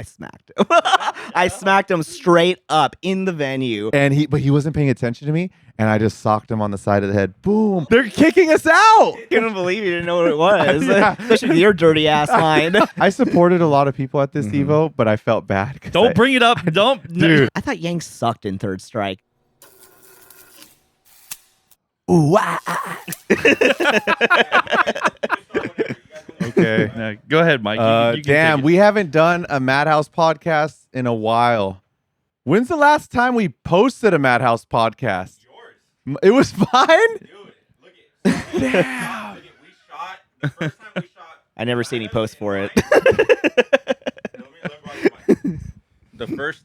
I smacked him. I smacked him straight up in the venue. And he wasn't paying attention to me, and I just socked him on the side of the head. Boom! They're kicking us out. Couldn't believe you didn't know what it was. Yeah. Especially with your dirty ass mind. I supported a lot of people at this Evo, but I felt bad. Don't bring it up. Don't. Dude. I thought Yang sucked in Third Strike. Ooh, Okay. No, go ahead, Mike. You can Damn, take it. we haven't done a MADHouse podcast in a while. When's the last time we posted a MADHouse podcast? Yours. It was fine? Dude, look at Damn. Look at, we shot the first time we shot. I never see any posts for it.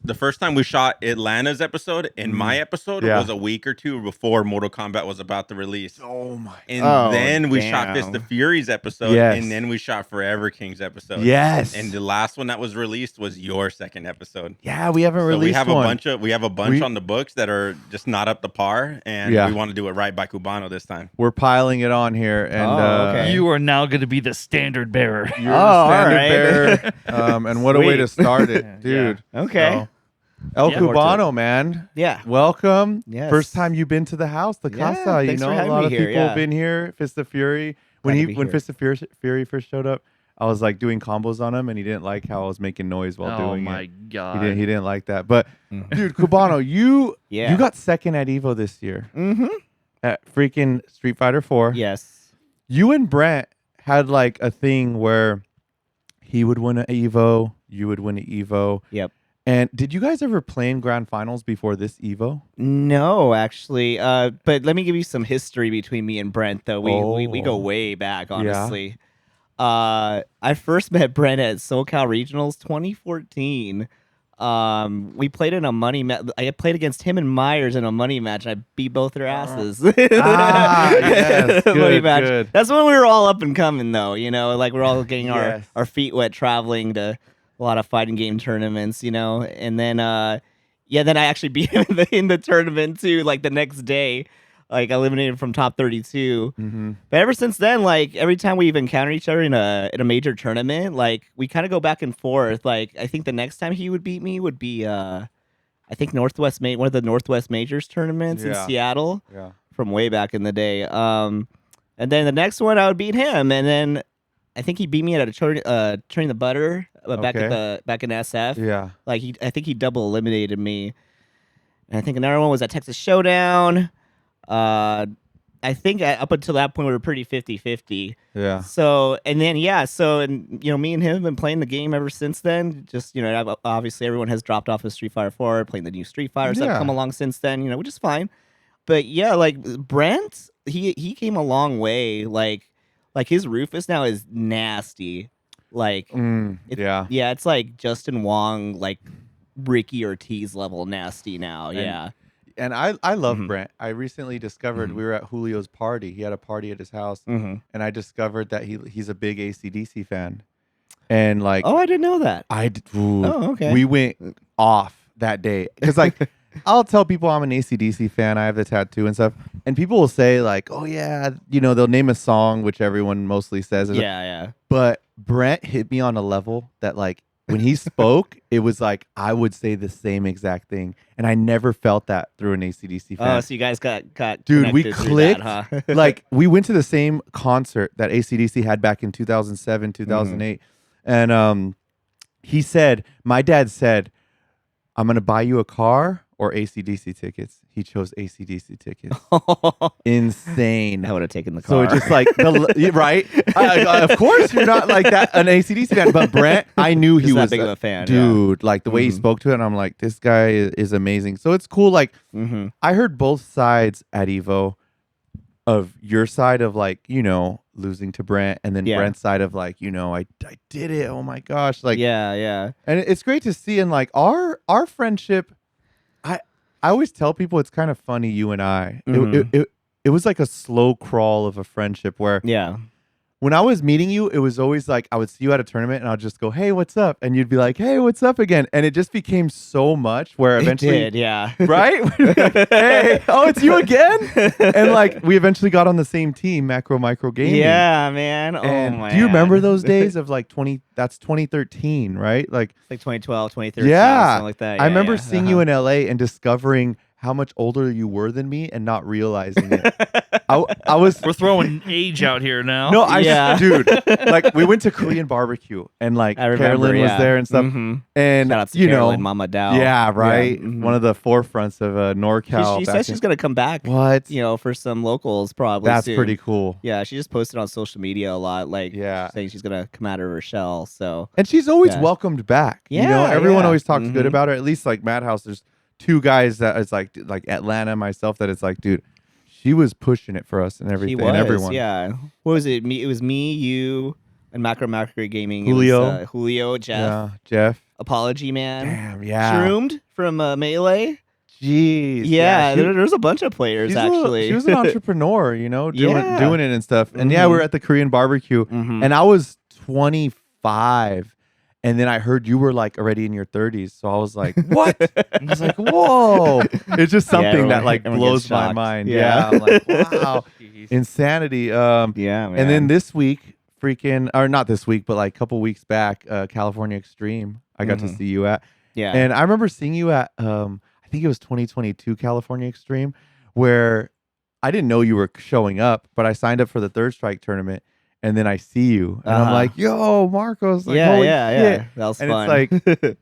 The first time we shot Atlanta's episode and my episode Yeah. was a week or two before Mortal Kombat was about to release. Oh my. And Oh, then we damn. shot Fist of Fury's episode, Yes. and then we shot Forever King's episode. Yes. And the last one that was released was your second episode. Yeah, we haven't So released we have one. a bunch on the books that are just not up to par, and Yeah. we want to do it right by Cubano this time. We're piling it on here, and Oh, okay. You are now going to be the standard bearer. you're Oh, the standard all right. bearer. And what a way to Sweet. start it, dude. Okay. So, El Yeah. Cubano, man. Yeah. Welcome. Yes. First time you've been to the house, the Yeah, casa. You thanks know, for a having lot me of here, people yeah. have been here. Fist of Fury. When Glad to be when here. Fist of Fury first showed up, I was like doing combos on him, and he didn't like how I was making noise while Oh doing my it. god. He didn't like that. But dude, Cubano, you Yeah. you got second at Evo this year Mm-hmm. at freaking Street Fighter 4. Yes. You and Brent had like a thing where he would win an Evo, you would win an Evo. Yep. And did you guys ever play in grand finals before this Evo? No, actually. But let me give you some history between me and Brent, though. We go Oh. way back, honestly. I first met Brent at SoCal Regionals 2014. We played in a money match. I played against him and Myers in a money match. I beat both their asses. Yes. Money Good, match. good. That's when we were all up and coming, though. You know, like we're all getting Yes. our feet wet, traveling to a lot of fighting game tournaments. You know, and then then I actually beat him in the tournament too. Like the next day, like eliminated from top 32. Mm-hmm. But ever since then, like every time we've encountered each other in a major tournament, like we kind of go back and forth. Like I think the next time he would beat me would be I think one of the Northwest Majors tournaments in Yeah. Seattle Yeah. from way back in the day. And then the next one I would beat him, and then I think he beat me at a Turning the Butter back in SF. Yeah. Like I think he double eliminated me. And I think another one was at Texas Showdown. I think up until that point we were pretty 50-50. Yeah. So and then and you know me and him have been playing the game ever since then. Just you know obviously everyone has dropped off of Street Fighter 4, playing the new Street Fighters that Yeah. have come along since then. You know, which is fine. But yeah, like Brent, he came a long way. Like his Rufus now is nasty. Like Yeah. yeah, it's like Justin Wong, like Ricky Ortiz level nasty now. And- Yeah. And I love Mhm. Brent. I recently discovered we were at Julio's party. He had a party at his house, Mm-hmm. and I discovered that he's a big AC/DC fan. And like Oh, I didn't know that. Oh, okay. We went off that day because like I'll tell people I'm an AC/DC fan. I have the tattoo and stuff, and people will say like, "Oh yeah," you know, they'll name a song, which everyone mostly says. Yeah. But Brent hit me on a level that like when he spoke, it was like I would say the same exact thing, and I never felt that through an AC/DC fan. Oh, so you guys got Dude, we connected through clicked. that, huh? Like we went to the same concert that AC/DC had back in 2007, 2008, and he said, my dad said, "I'm gonna buy you a car or AC/DC tickets." He chose AC/DC tickets. Insane. I would have taken the So car. it's just like right. Of course, you're not like that an AC/DC fan, but Brent, I knew he Just that was big of a fan, dude. Like the way he Mhm. spoke to it, and I'm like, this guy is amazing. So it's cool. Like Mm-hmm. I heard both sides at Evo of your side of like, you know, losing to Brent, and then Yeah. Brent's side of like, you know, I did it. Oh my gosh. Like, yeah. and it's great to see. And like our friendship, I always tell people it's kind of funny, you and I. Mhm. It was like a slow crawl of a friendship where Yeah. when I was meeting you, it was always like I would see you at a tournament and I'd just go, "Hey, what's up?" And you'd be like, "Hey, what's up?" again. And it just became so much where eventually, It did, yeah. right? We'd be like, "Hey, oh, it's you again?" And like we eventually got on the same team, Macro Micro Gaming. Yeah, man. Oh And man. do you remember those days of like 2013, right? Like Like 2012, 2013, yeah, something like that. I Yeah, remember yeah. seeing you in LA and discovering how much older you were than me and not realizing it. I was We're throwing age out here now. no, Yeah. dude, like we went to Korean barbecue and like I remember, Carolyn was yeah. there and stuff. Mhm. And Shout out to you Carolyn, know, Mama Dow. yeah, right. mhm. One of the forefronts of NorCal. She back says in- she's gonna come back. what? You know, for some locals probably. That's soon. pretty cool. Yeah, she just posted on social media a lot, like Yeah. saying she's gonna come out of her shell. So And she's always Yeah. welcomed back. You know, Yeah, everyone yeah. always talks good Mhm. about her. At least like MADHouse, there's two guys that it's like Atlanta, myself, that it's like, dude, she was pushing it for us and she everything was, and everyone. yeah. What was it? It was me, you, and Macro Gaming. Julio. It was, Julio, Jeff, Yeah, Jeff. Apology Man, Damn, yeah. Shroomed from Melee. Jeez. Yeah, she- there's a bunch of players she's actually. she was an entrepreneur, you know, Yeah. doing it and stuff. And yeah, we were at the Korean barbecue, Mhm. and I was 25, and then I heard you were like already in your 30s, so I was like, "What?" I was like, "Whoa!" It's just something everyone- that like everyone blows gets my shocked. mind. Yeah. Yeah, I'm like, wow, Jeez. insanity. Yeah, man. And then this week, freaking, or not this week, but like a couple weeks back, California Extreme, I got to Mhm. see you at. yeah, And I remember seeing you at I think it was 2022 California Extreme, where I didn't know you were showing up, but I signed up for the Third Strike tournament, and then I see you, and I'm Uh-huh. like, "Yo, Marcos!" Like, yeah, holy yeah, shit. yeah. That was And fun. it's like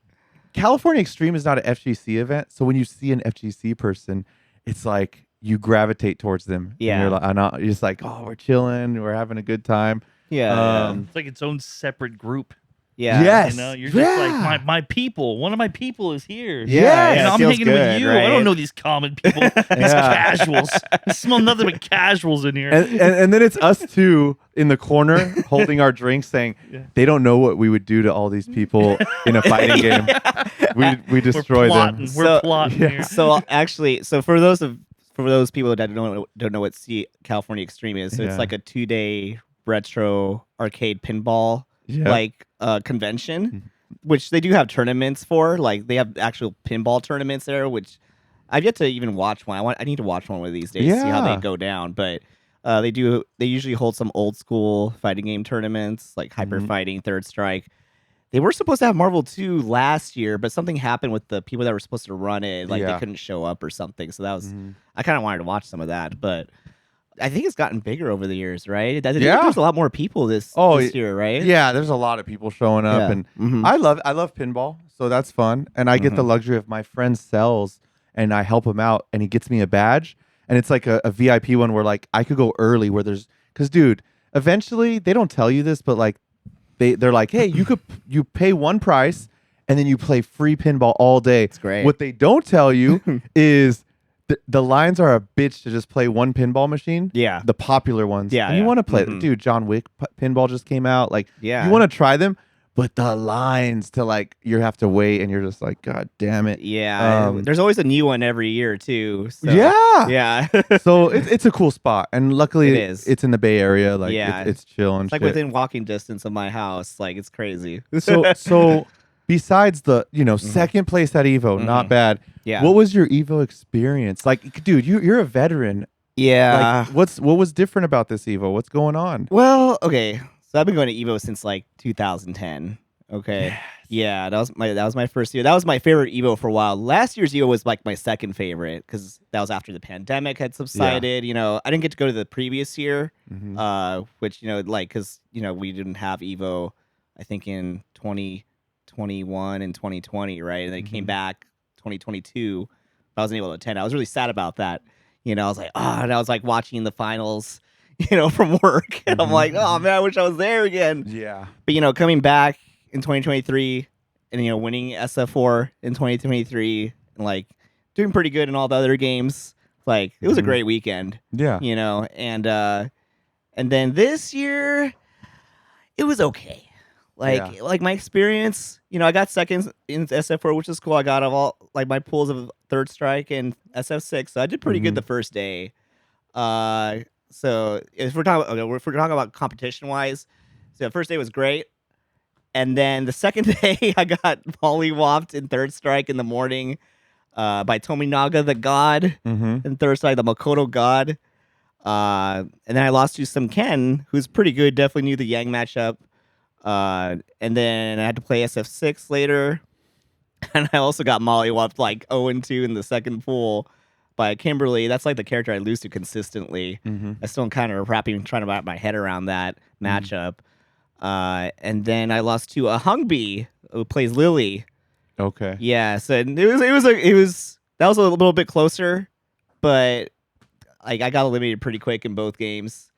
California Extreme is not an FGC event, so when you see an FGC person, it's like you gravitate towards them. And Yeah. you're like, you're just like, "Oh, we're chilling, we're having a good time." yeah, Um, It's like its own separate group. yeah, Yes. You know, you're just Yeah. like my people. One of my people is here. Yeah, And it I'm feels hanging with good, you. I right? don't know these common people. These Yeah. casuals. I smell nothing but casuals in here. and then it's us two in the corner holding our drinks saying they don't know what we would do to all these people in a fighting game. We destroy We're plotting. them. We're So- plotting Yeah. here. So actually, for those people that don't know what California Extreme is, so Yeah. it's like a 2-day retro arcade pinball Yeah. like convention, which they do have tournaments for. Like they have actual pinball tournaments there, which I've yet to even watch one. I need to watch one of these days to see how they Yeah. go down. But they usually hold some old school fighting game tournaments like Hyper Mhm. Fighting, Third Strike. They were supposed to have Marvel 2 last year, but something happened with the people that were supposed to run it. Like Yeah. they couldn't show up or something. So that was Mhm. I kind of wanted to watch some of that, but I think it's gotten bigger over the years, right? I think Yeah. there's a lot more people this year, right? Yeah, there's a lot of people showing up, Yeah. and Mhm. I love pinball, so that's fun. And I get the Mhm. luxury of my friend sells, and I help him out, and he gets me a badge, and it's like a VIP one where like I could go early, where because dude, eventually they don't tell you this, but like they're like, hey, you pay one price, and then you play free pinball all day. It's great. What they don't tell you is the lines are a bitch to just play one pinball machine. Yeah. The popular ones. Yeah, And you yeah. want to play, Mhm. dude, John Wick pinball just came out. Like, Yeah. you want to try them, but the lines to like, you have to wait and you're just like, God damn it. Yeah. There's always a new one every year too. So. Yeah. Yeah. So it's a cool spot. And luckily It is. it's in the Bay Area. Like, Yeah. it's chill and It's like shit. within walking distance of my house. Like it's crazy. So besides the, second place at Evo, not Mhm. bad. Yeah. What was your Evo experience? Like, dude, you're a veteran. Yeah. Like, what was different about this Evo? What's going on? Well, okay. So I've been going to Evo since like 2010. Okay. Yeah, that was my first year. That was my favorite Evo for a while. Last year's Evo was like my second favorite because that was after the pandemic had subsided. I didn't get to go to the previous year, Mhm. which because we didn't have Evo. I think in 2021 and 2020, right? And then it came Mhm. back 2022. I wasn't able to attend. I was really sad about that. I was like, and I was like watching the finals, from work, and I'm Mhm. like, oh man, I wish I was there again. Yeah. But coming back in 2023 and winning SF4 in 2023 and like doing pretty good in all the other games, like it was a Mhm. great weekend, Yeah. and then this year it was okay. Like my experience, I got seconds in SF4, which is cool. I got all like my pools of Third Strike and SF6, so I did pretty good Mhm. the first day. So if we're talking, about competition wise, so the first day was great, and then the second day I got mollywopped in third strike in the morning, by Tominaga the God, Mm-hmm. and third strike the Makoto God, and then I lost to some Ken, who's pretty good, definitely knew the Yang matchup, and then I had to play SF6 later, and I also got mollywopped like 0-2 in the second pool by Kimberly. That's like the character I lose to consistently. Mm-hmm. I still am kind of trying to wrap my head around that matchup. And then I lost to a Hungbi who plays Lily. Okay. Yeah, so that was a little bit closer, but like I got eliminated pretty quick in both games.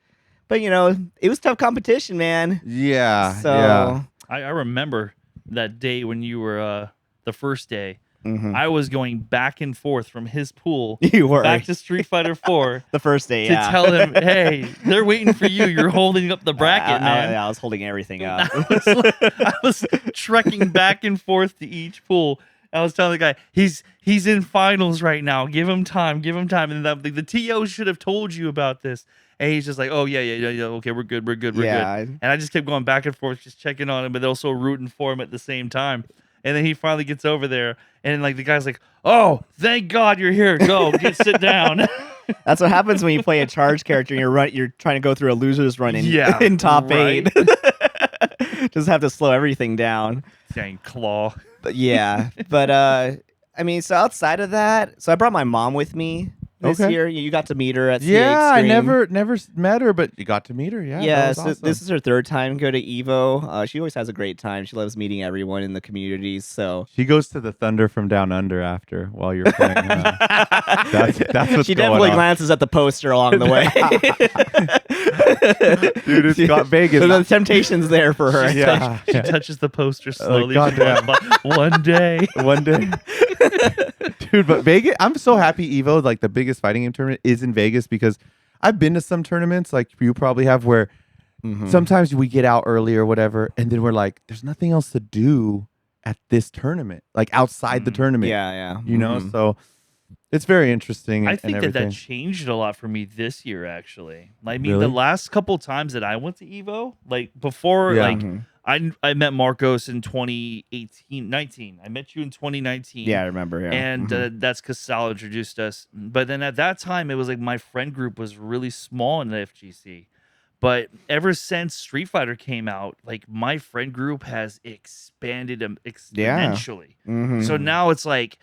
But it was tough competition, man. Yeah. So yeah. I remember that day when you were the first day. mhm. I was going back and forth from his pool You were back to Street Fighter 4 the first day, to yeah. tell him, hey, they're waiting for you. You're holding up the bracket, man. I was holding everything up. I was trekking back and forth to each pool. I was telling the guy, he's in finals right now. Give him time. And the TO should have told you about this. And he's just like, oh, yeah. Okay, we're good. Yeah. And I just kept going back and forth, just checking on him, but also rooting for him at the same time. And then he finally gets over there, and like the guy's like, "Oh, thank God you're here. Go, sit down." That's what happens when you play a charge character and you're trying to go through a loser's run in top right. 8. Just have to slow everything down. Dang claw. But yeah, I mean, so outside of that, so I brought my mom with me this Okay. year. You got to meet her at Yeah, I Extreme. never met her, but you got to meet her. Yeah. Yeah, that was so awesome. this is her third time go to Evo. She always has a great time. She loves meeting everyone in the communities. So She goes to the Thunder from Down Under after while you're playing. That's what's she going definitely on. glances at the poster along the way. Dude, it's got Vegas. The temptation's there for her. Yeah. She touches the poster slowly. goddamn. One day. One day. Dude, but Vegas, I'm so happy Evo, like the biggest fighting game tournament, is in Vegas because I've been to some tournaments, like you probably have, where sometimes we get out early or whatever, and then we're like, there's nothing else to do at this tournament, like outside the tournament. Yeah. You know, so it's very interesting. I and think everything. that changed a lot for me this year, actually. I mean, Really? the last couple times that I went to Evo, like before, Yeah. like I met Marcos in 19. I met you in 2019. Yeah, I remember. Yeah. And that's because Sal introduced us. But then at that time, it was like my friend group was really small in the FGC. But ever since Street Fighter came out, like my friend group has expanded exponentially. So now it's like,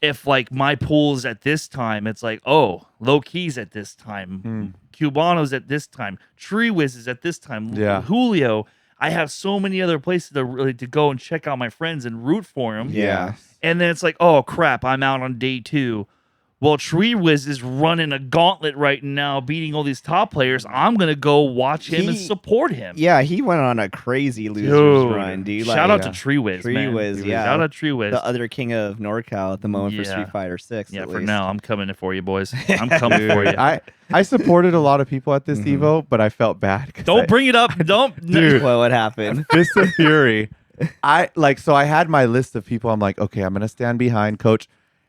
if like my pool's at this time, it's like, oh, Low Key's at this time, Cubano's at this time, Tree Wiz is at this time, Yeah. Julio. I have so many other places to really to go and check out my friends and root for them. Yeah. And then it's like, oh crap, I'm out on day 2. Well, Tree Wiz is running a gauntlet right now, beating all these top players. I'm gonna go watch him and support him. Yeah, he went on a crazy losers Dude, run, dude. Shout out yeah. to Tree Wiz, Tree man. Wiz, yeah. Shout out Tree Wiz. The other king of NorCal at the moment for Yeah. Street Fighter 6. Yeah, at for least. now, I'm coming for you, boys. I'm coming for you. I supported a lot of people at this Evo, but I felt bad. 'cause Don't bring it up. Don't. Dude. Well, what happened? Fist of Fury. So I had my list of people. I'm like, okay, I'm gonna stand behind Coach,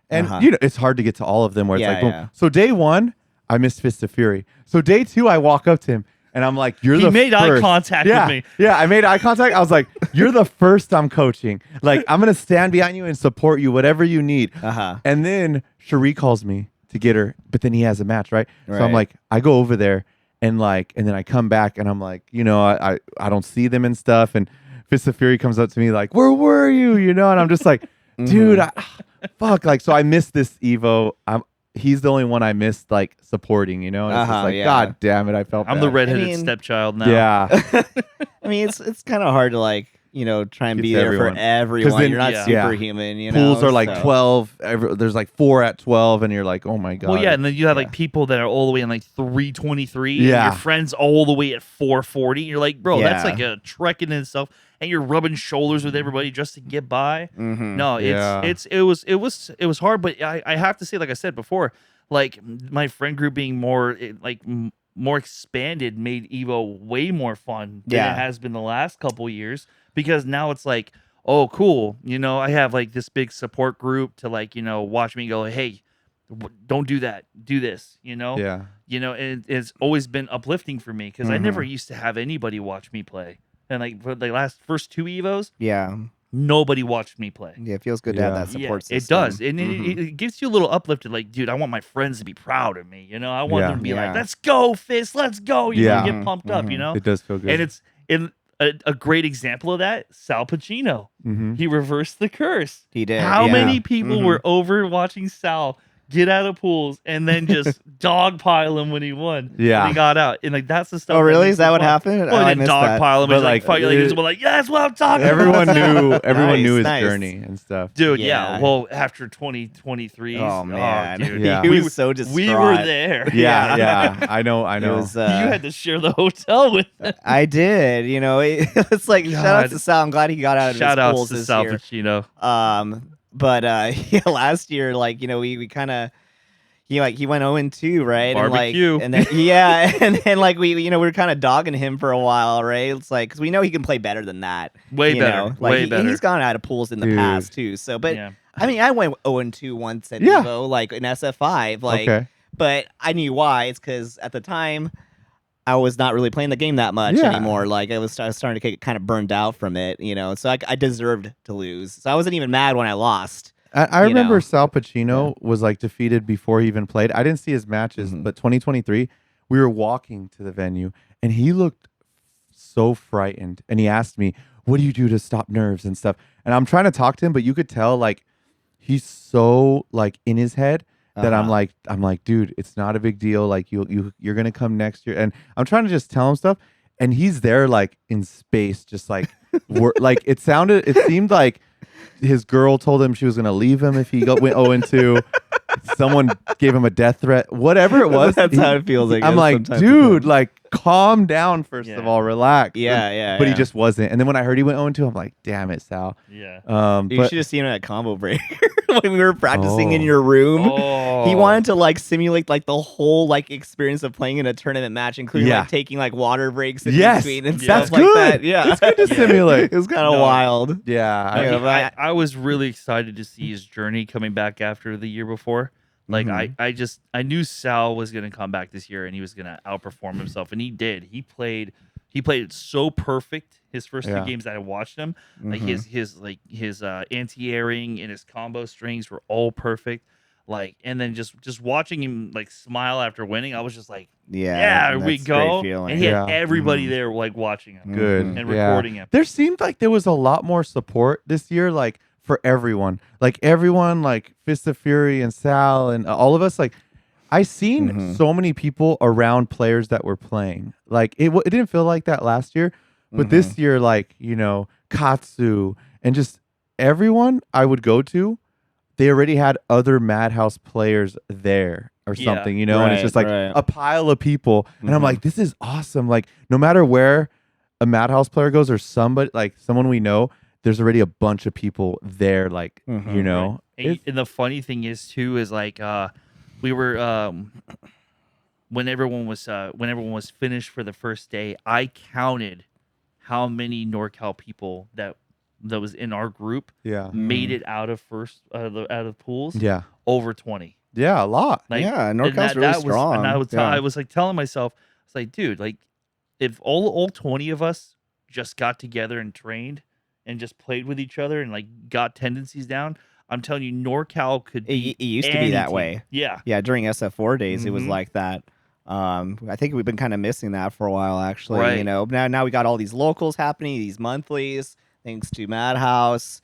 and you know it's hard to get to all of them. Where it's Yeah, like, boom. yeah. So day 1, I missed Fist of Fury. So day 2, I walk up to him and I'm like, "You're He the made eye first." contact Yeah, with me. Yeah, I made eye contact. I was like, "You're the first I'm coaching. Like, I'm gonna stand behind you and support you, whatever you need." And then Cherie calls me to get her, but then he has a match, right? So I'm Right. like, I go over there and then I come back and I'm like, you know, I don't see them and stuff. And Fist of Fury comes up to me like, "Where were you?" You know, and I'm just like, dude, fuck. Like, so I missed this Evo. He's the only one I missed like supporting, you know? And it's just like, yeah. God damn it, I felt I'm bad. the redheaded I mean- stepchild now. Yeah. I mean, it's kind of hard to like, try and Get be to there everyone. for everyone. then- You're not yeah. superhuman, you know. Pools are like so- 12. There's like 4 at 12, and you're like, oh my God. Well, yeah, and then you have like people that are all the way in like 323. And Yeah. your friends all the way at 440. You're like, bro, that's Yeah. like a trek in itself. And you're rubbing shoulders with everybody just to get by. Mhm. No, Yeah. it was hard, but I have to say, like I said before, like my friend group being more more expanded made Evo way more fun than Yeah. it has been the last couple years, because now it's like, oh cool, I have like this big support group to like watch me go, hey, don't do that, do this, Yeah. you know, and it's always been uplifting for me because I never used to have anybody watch me play. And like for the first 2 Evos, Yeah. nobody watched me play. Yeah, it feels good to have Yeah. that support It system. does, and it gives you a little uplifted. Like, dude, I want my friends to be proud of me. You know, I want them to be like, Yeah. "Let's go, Fist, let's go." You know, get pumped up. You know, It does feel good. and it's a great example of that. Sal Pacino, he reversed the curse. He did. How yeah. many people were over watching Sal get out of pools and then just dogpile him when he won? Yeah. when he got out, and like that's the stuff. Oh, really? makes Is that it what fun. happened? Well, Oh, I he didn't missed that. dogpile him. But, He's like, like, fight, like, he's like, yeah, that's what I'm talking Everyone about. knew. Everyone knew his Nice. journey and stuff. Dude, Yeah. yeah. Well, after 2023, Oh, man. dude, Yeah. He we, was so distraught. we were there. Yeah, yeah. I know. It was, You had to share the hotel with him. I did. You know, it's like, shout out God. to Sal. I'm glad he got out of Shout his outs pools to this Sal year. Pacino. But yeah, last year, like, you know, we kind of, he went 0-2, right? Barbecue. And then yeah, and then like we were kind of dogging him for a while, right? It's like, because we know he can play better than that. Way you better. know? Like, Way better. He's gone out of pools in the Dude. past too. So, but Yeah. I mean, I went 0-2 once at Yeah. Evo, like in SF5, like, Okay. but I knew why. It's because at the time I was not really playing the game that much Yeah. anymore. Like I was starting to get kind of burned out from it, you know. So I deserved to lose. So I wasn't even mad when I lost. I you remember know. Sal Pacino was like defeated before he even played. I didn't see his matches, but 2023, we were walking to the venue and he looked so frightened. And he asked me, "What do you do to stop nerves and stuff?" And I'm trying to talk to him, but you could tell like he's so like in his head that I'm like, dude, it's not a big deal. Like you're gonna come next year. And I'm trying to just tell him stuff, and he's there like in space, just like like it seemed like his girl told him she was gonna leave him if he went 0-2. Someone gave him a death threat. Whatever it was, That's how it feels. I'm like, dude, like calm down first of Yeah. all, relax. Yeah. But he just wasn't. And then when I heard he went 0-2, I'm like, damn it, Sal. Yeah. You But should have seen him at Combo Breaker when we were practicing in Oh. your room. Oh. He wanted to like simulate like the whole like experience of playing in a tournament match, including Yeah. like taking like water breaks in Yes. between and Yeah. stuff That's like good. that. Yeah, It's good to simulate. It was kind of No. wild. Yeah. No, Yeah, he- but I was really excited to see his journey coming back after the year before. Like I knew Sal was gonna come back this year and he was gonna outperform himself, and he did. He played it so perfect his first Yeah. 2 games that I watched him. Like his anti-airing and his combo strings were all perfect. Like, and then just watching him like smile after winning, I was just like, yeah, we that's a great go. feeling. And he had Yeah. everybody there like watching him Good. and Yeah. recording him. There seemed like there was a lot more support this year, like for everyone. Like everyone, like Fist of Fury and Sal and all of us. Like I seen so many people around players that were playing. Like it didn't feel like that last year, but this year, like, you know, Katsu and just everyone I would go to, they already had other MADHouse players there or Yeah. something, you know, and it's Right, just like right. a pile of people. And I'm like, this is awesome. Like no matter where a MADHouse player goes or somebody, like someone we know, there's already a bunch of people there, like, you know. And the funny thing is too is like we were when everyone was finished for the first day, I counted how many NorCal people that was in our group Yeah. made it out of out of pools. Yeah. Over 20. Yeah, a lot. Like, Yeah, and NorCal's really strong. And I was Yeah. I was like telling myself, I was like, dude, like if all 20 of us just got together and trained and just played with each other and like got tendencies down, I'm telling you, NorCal could be It used to any be that team. way. Yeah. Yeah, during SF4 days, it was Mhm. like that. I think we've been kind of missing that for a while, actually. You Right. know, now we got all these locals happening, these monthlies, thanks to MADHouse,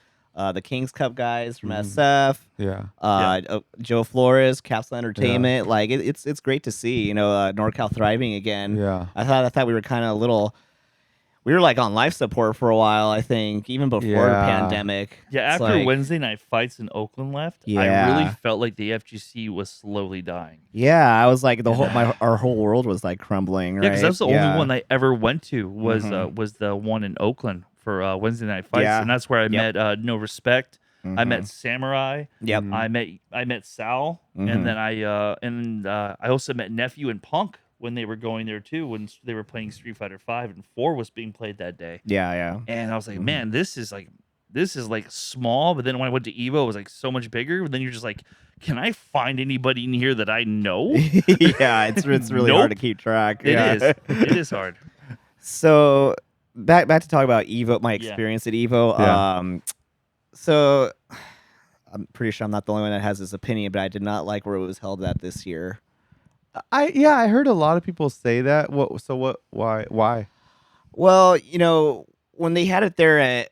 the Kings Cup guys from SF, Yeah. Joe Flores, Capsule Entertainment. Like it's great to see, you know, NorCal thriving again. Yeah. I thought we were kind of we were like on life support for a while, I think, even before the Yeah. pandemic. Yeah, It's after like- Wednesday night fights in Oakland left, I Yeah. really felt like the FGC was slowly dying. Yeah, I was like our whole world was like crumbling. Yeah, Right? because that was the only one I ever went to was Mhm. the one in Oakland for Wednesday night fights, Yeah. and that's where I Yep. met No Respect. I Mhm. met Samurai. Yep. I met Sal, Mhm. and then I also met Nephew and Punk when they were going there too. When they were playing Street Fighter 5 and 4 was being played that day, Yeah. and I was like, man, this is like this is like small. But then when I went to Evo, it was like so much bigger. But then you're just like, can I find anybody in here that I know? Yeah, it's really hard to Nope. keep track. It Yeah. is. It is hard. So back to talk about Evo, my Yeah. experience at Evo. Yeah. So I'm pretty sure I'm not the only one that has this opinion, but I did not like where it was held at this year. I heard a lot of people say that. Why? Well, when they had it there at,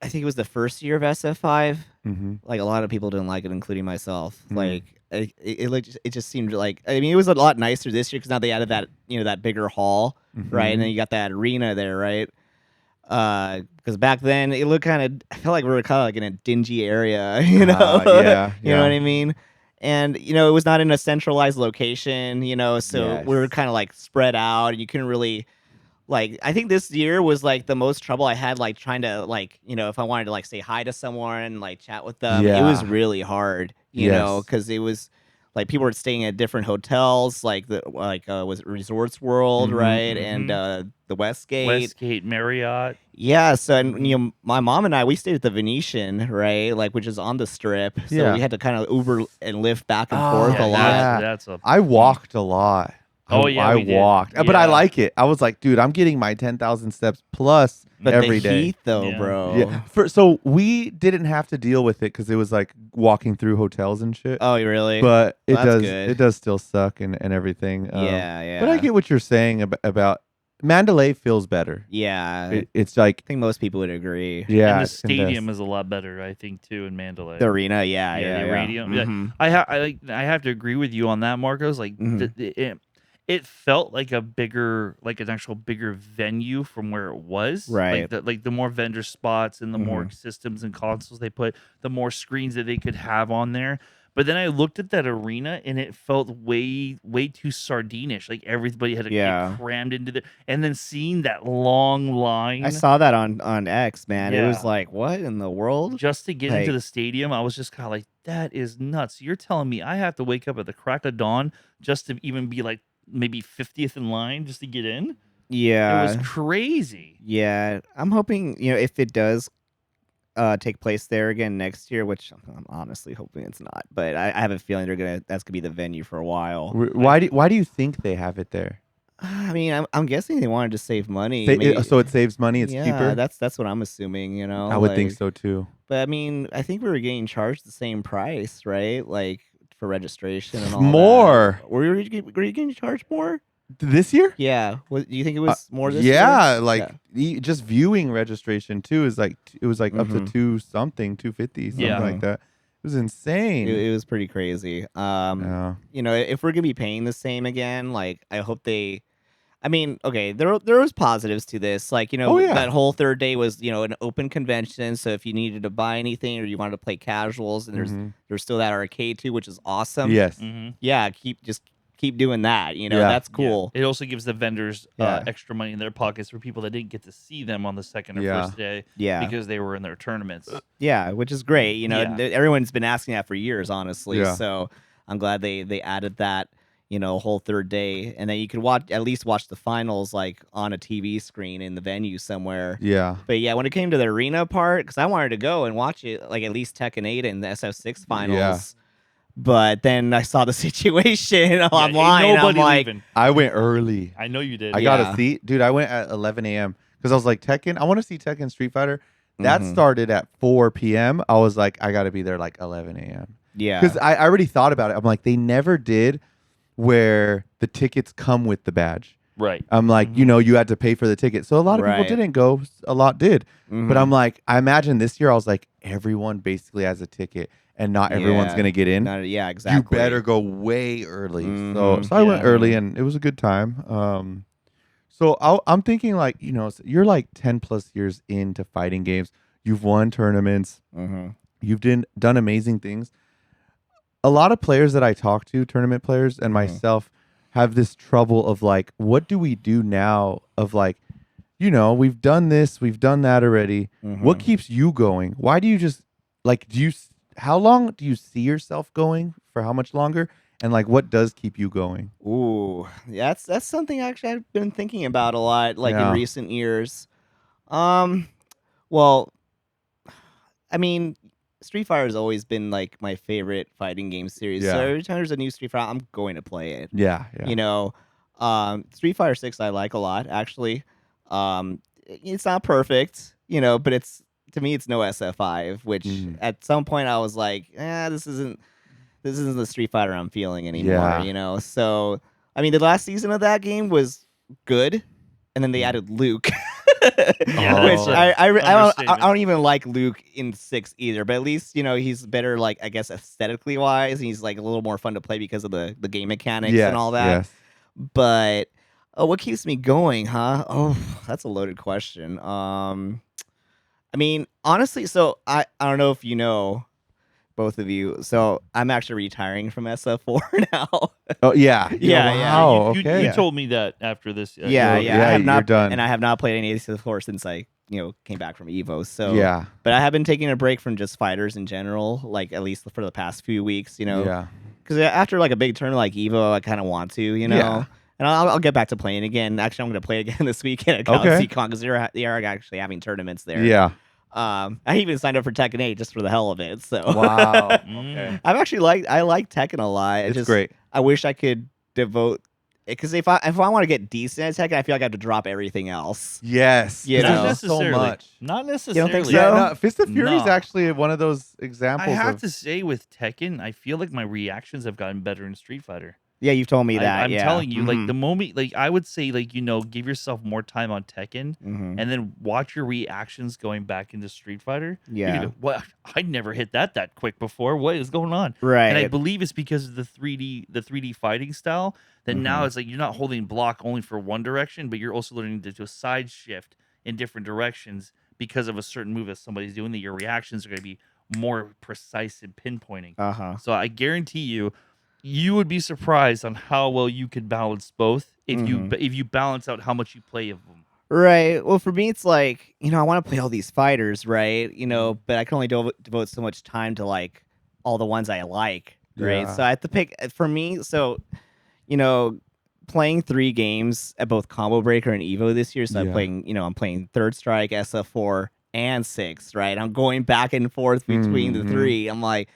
I think it was the first year of SF5, Mm-hmm. like a lot of people didn't like it, including myself. Mhm. Like it just seemed like, I mean, it was a lot nicer this year because now they added that that bigger hall, right? And then you got that arena there, right? Because back then it looked kind of, I felt like we were kind of like in a dingy area, Yeah, you know what I mean? And it was not in a centralized location, so we were Yes. kind of like spread out, and you couldn't really. Like, I think this year was like the most trouble I had, like trying to like, if I wanted to like say hi to someone, like chat with them, it was Yeah. really hard, Yes. because it was like people were staying at different hotels, like was it Resorts World, Mhm, right, and the Westgate. Westgate, Marriott. Yeah, so and my mom and I, we stayed at the Venetian, right, like which is on the Strip, so Yeah. we had to kind of Uber and Lyft back and Oh, forth a Yeah, lot. yeah. That's a. I walked a lot. Oh, yeah, I we did. walked, but I Yeah. like it. I was like, dude, I'm getting my 10,000 steps plus But every the day. heat, though, Yeah. bro. Yeah. So we didn't have to deal with it because it was like walking through hotels and shit. Oh, really? But it Well, that's does good. it does still suck and everything. Yeah. But I get what you're saying about Mandalay feels better. Yeah, It's like I think most people would agree. yeah, And the it's condensed. stadium is a lot better, I think, too, in Mandalay. The arena, yeah. the arena. Yeah. Mhm. I have to agree with you on that, Marcos. Like Mhm. it felt like an actual bigger venue from where it was. Right. Like the more vendor spots and the more systems and consoles they put, the more screens that they could have on there. But then I looked at that arena and it felt way too sardinish. Like everybody had to Yeah. get crammed into the, and then seeing that long line. I saw that on X, man. It was Yeah. like, what in the world? Just to get into Like- the stadium, I was just kind of like, that is nuts. You're telling me I have to wake up at the crack of dawn just to even be like maybe 50th in line just to get in? Yeah. It was crazy. Yeah. I'm hoping, if it does take place there again next year, which I'm honestly hoping it's not, but I have a feeling that's gonna be the venue for a while. Why do you think they have it there? I mean, I'm guessing they wanted to save money. maybe- So it saves money. It's yeah, cheaper. That's what I'm assuming. I would think like- so too. But I mean, I think we were getting charged the same price, right? Like for registration and all More. that. Were you getting charged more? This year? Yeah. Do you think it was more this yeah, year? like just viewing registration too is like it was like up to Mhm. 250 something Yeah. like that. It was insane. It was pretty crazy. Yeah. If we're gonna be paying the same again, like I hope they. I mean, okay, there was positives to this. Like, Oh, yeah. that whole third day was, an open convention. So if you needed to buy anything or you wanted to play casuals, and Mhm. there's still that arcade too, which is awesome. Yes. Mm-hmm. Yeah, keep doing that. Yeah. That's cool. It also gives the vendors Yeah. extra money in their pockets for people that didn't get to see them on the second or Yeah. first day Yeah. because they were in their tournaments. Yeah, which is great. Yeah. Everyone's been asking that for years, honestly. Yeah. So I'm glad they added that, whole third day, and then you could at least watch the finals like on a TV screen in the venue somewhere. Yeah. But yeah, when it came to the arena part, because I wanted to go and watch it, like at least Tekken 8 and the SF6 finals. Yeah. But then I saw the situation Yeah, ain't online. And I'm nobody like, leaving. I went early. I know you did. I got Yeah. a seat. Dude, I went at 11 a.m. because I was like, Tekken, I want to see Tekken Street Fighter. That Mhm. started at 4 p.m. I was like, I got to be there like 11 a.m. yeah, Because I already thought about it. I'm like, they never did where the tickets come with the badge. Right. I'm like, you had to pay for the ticket. So a lot of people Right. didn't go. A lot did. Mhm. But I'm like, I imagine this year I was like, everyone basically has a ticket and not everyone's Yeah. going to get in. yeah, exactly. You better go way early. So Mhm. I went Yeah. early and it was a good time. So I'm thinking like, you're like 10 plus years into fighting games. You've won tournaments. Mhm. You've done amazing things. A lot of players that I talk to, tournament players and myself, have this trouble of like, what do we do now? Of like, we've done this, we've done that already. What Mhm. keeps you going? Why do you just like, how long do you see yourself going? For how much longer? And like, what does keep you going? Ooh, that's something actually I've been thinking about a lot, like Yeah. in recent years. Well, I mean, Street Fighter has always been like my favorite fighting game series. So Yeah. every time there's a new Street Fighter, I'm going to play it. Yeah. You know, Street Fighter 6 I like a lot actually. It's not perfect, but it's to me it's no SF5, which at some point I was like, this isn't the Street Fighter I'm feeling anymore, Yeah. So I mean, the last season of that game was good, and then they added Luke. Yeah, Which that's I don't even like Luke in 6 either, but at least he's better, like I guess aesthetically wise, and he's like a little more fun to play because of the game mechanics and all that. Yes. But what keeps me going, huh? Oh, that's a loaded question. I mean, honestly, so I don't know if you know, both of you. So I'm actually retiring from SF4 now. Oh yeah. Yeah, Wow. You Okay. told me that after this. Yeah, Well, yeah. I have you're not done. and I have not played any SF4 since I came back from Evo. So Yeah. but I have been taking a break from just fighters in general, like at least for the past few weeks. Yeah. Because after like a big tournament like Evo, I kind of want to, Yeah. And I'll get back to playing again. Actually, I'm going to play again this weekend at Galaxy Con because they are actually having tournaments there. Yeah. I even signed up for Tekken 8 just for the hell of it. So Wow. Mm. I've actually I like Tekken a lot. It's great. I wish I could devote because if I want to get decent at Tekken, I feel like I have to drop everything else. Yes. You Not know. necessarily. So much. Not think necessarily. so? Yeah, no, Fist of Fury is No. actually one of those examples I have of to say, with Tekken, I feel like my reactions have gotten better in Street Fighter. Yeah, you've told me that. I'm yeah. telling you, like Mhm. the moment, like I would say, like give yourself more time on Tekken, Mhm. and then watch your reactions going back into Street Fighter. You're Yeah. gonna go, what? I never hit that quick before. What is going on? Right. And I believe it's because of the 3D fighting style that now it's like you're not holding block only for one direction, but you're also learning to do a side shift in different directions because of a certain move that somebody's doing. That your reactions are going to be more precise and pinpointing. Uh-huh. So I guarantee you would be surprised on how well you could balance both if you balance out how much you play of them. Right. Well, for me, it's like, I want to play all these fighters, right? But I can only devote so much time to like all the ones I like, right? Yeah. So I have to pick for me. So, playing 3 games at both Combo Breaker and Evo this year. So Yeah. I'm playing Third Strike, SF4, and 6, right? I'm going back and forth between the 3. I'm like,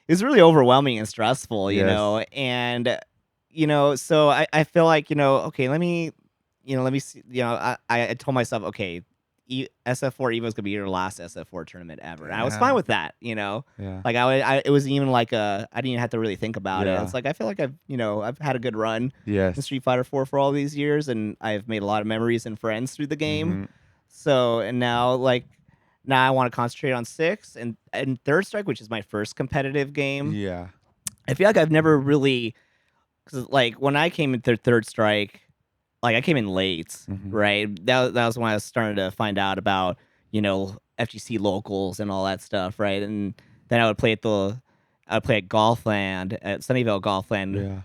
it's really overwhelming and stressful, Yes. and so I feel like okay, let me see, I told myself, okay, SF4 Evo is gonna be your last SF4 tournament ever, and I was Yeah. fine with that, Yeah. like it was even like I didn't even have to really think about it. Yeah. It's like I feel like I've had a good run in Yes. Street Fighter 4 for all these years, and I've made a lot of memories and friends through the game. Mhm. So and now I want to concentrate on 6 and Third Strike, which is my first competitive game. Yeah. I feel like I've never really, because like when I came into Third Strike, like I came in late, Mhm. right? That was when I was starting to find out about FGC locals and all that stuff, right? And then I would play at Golfland, at Sunnyvale Golfland, Yeah.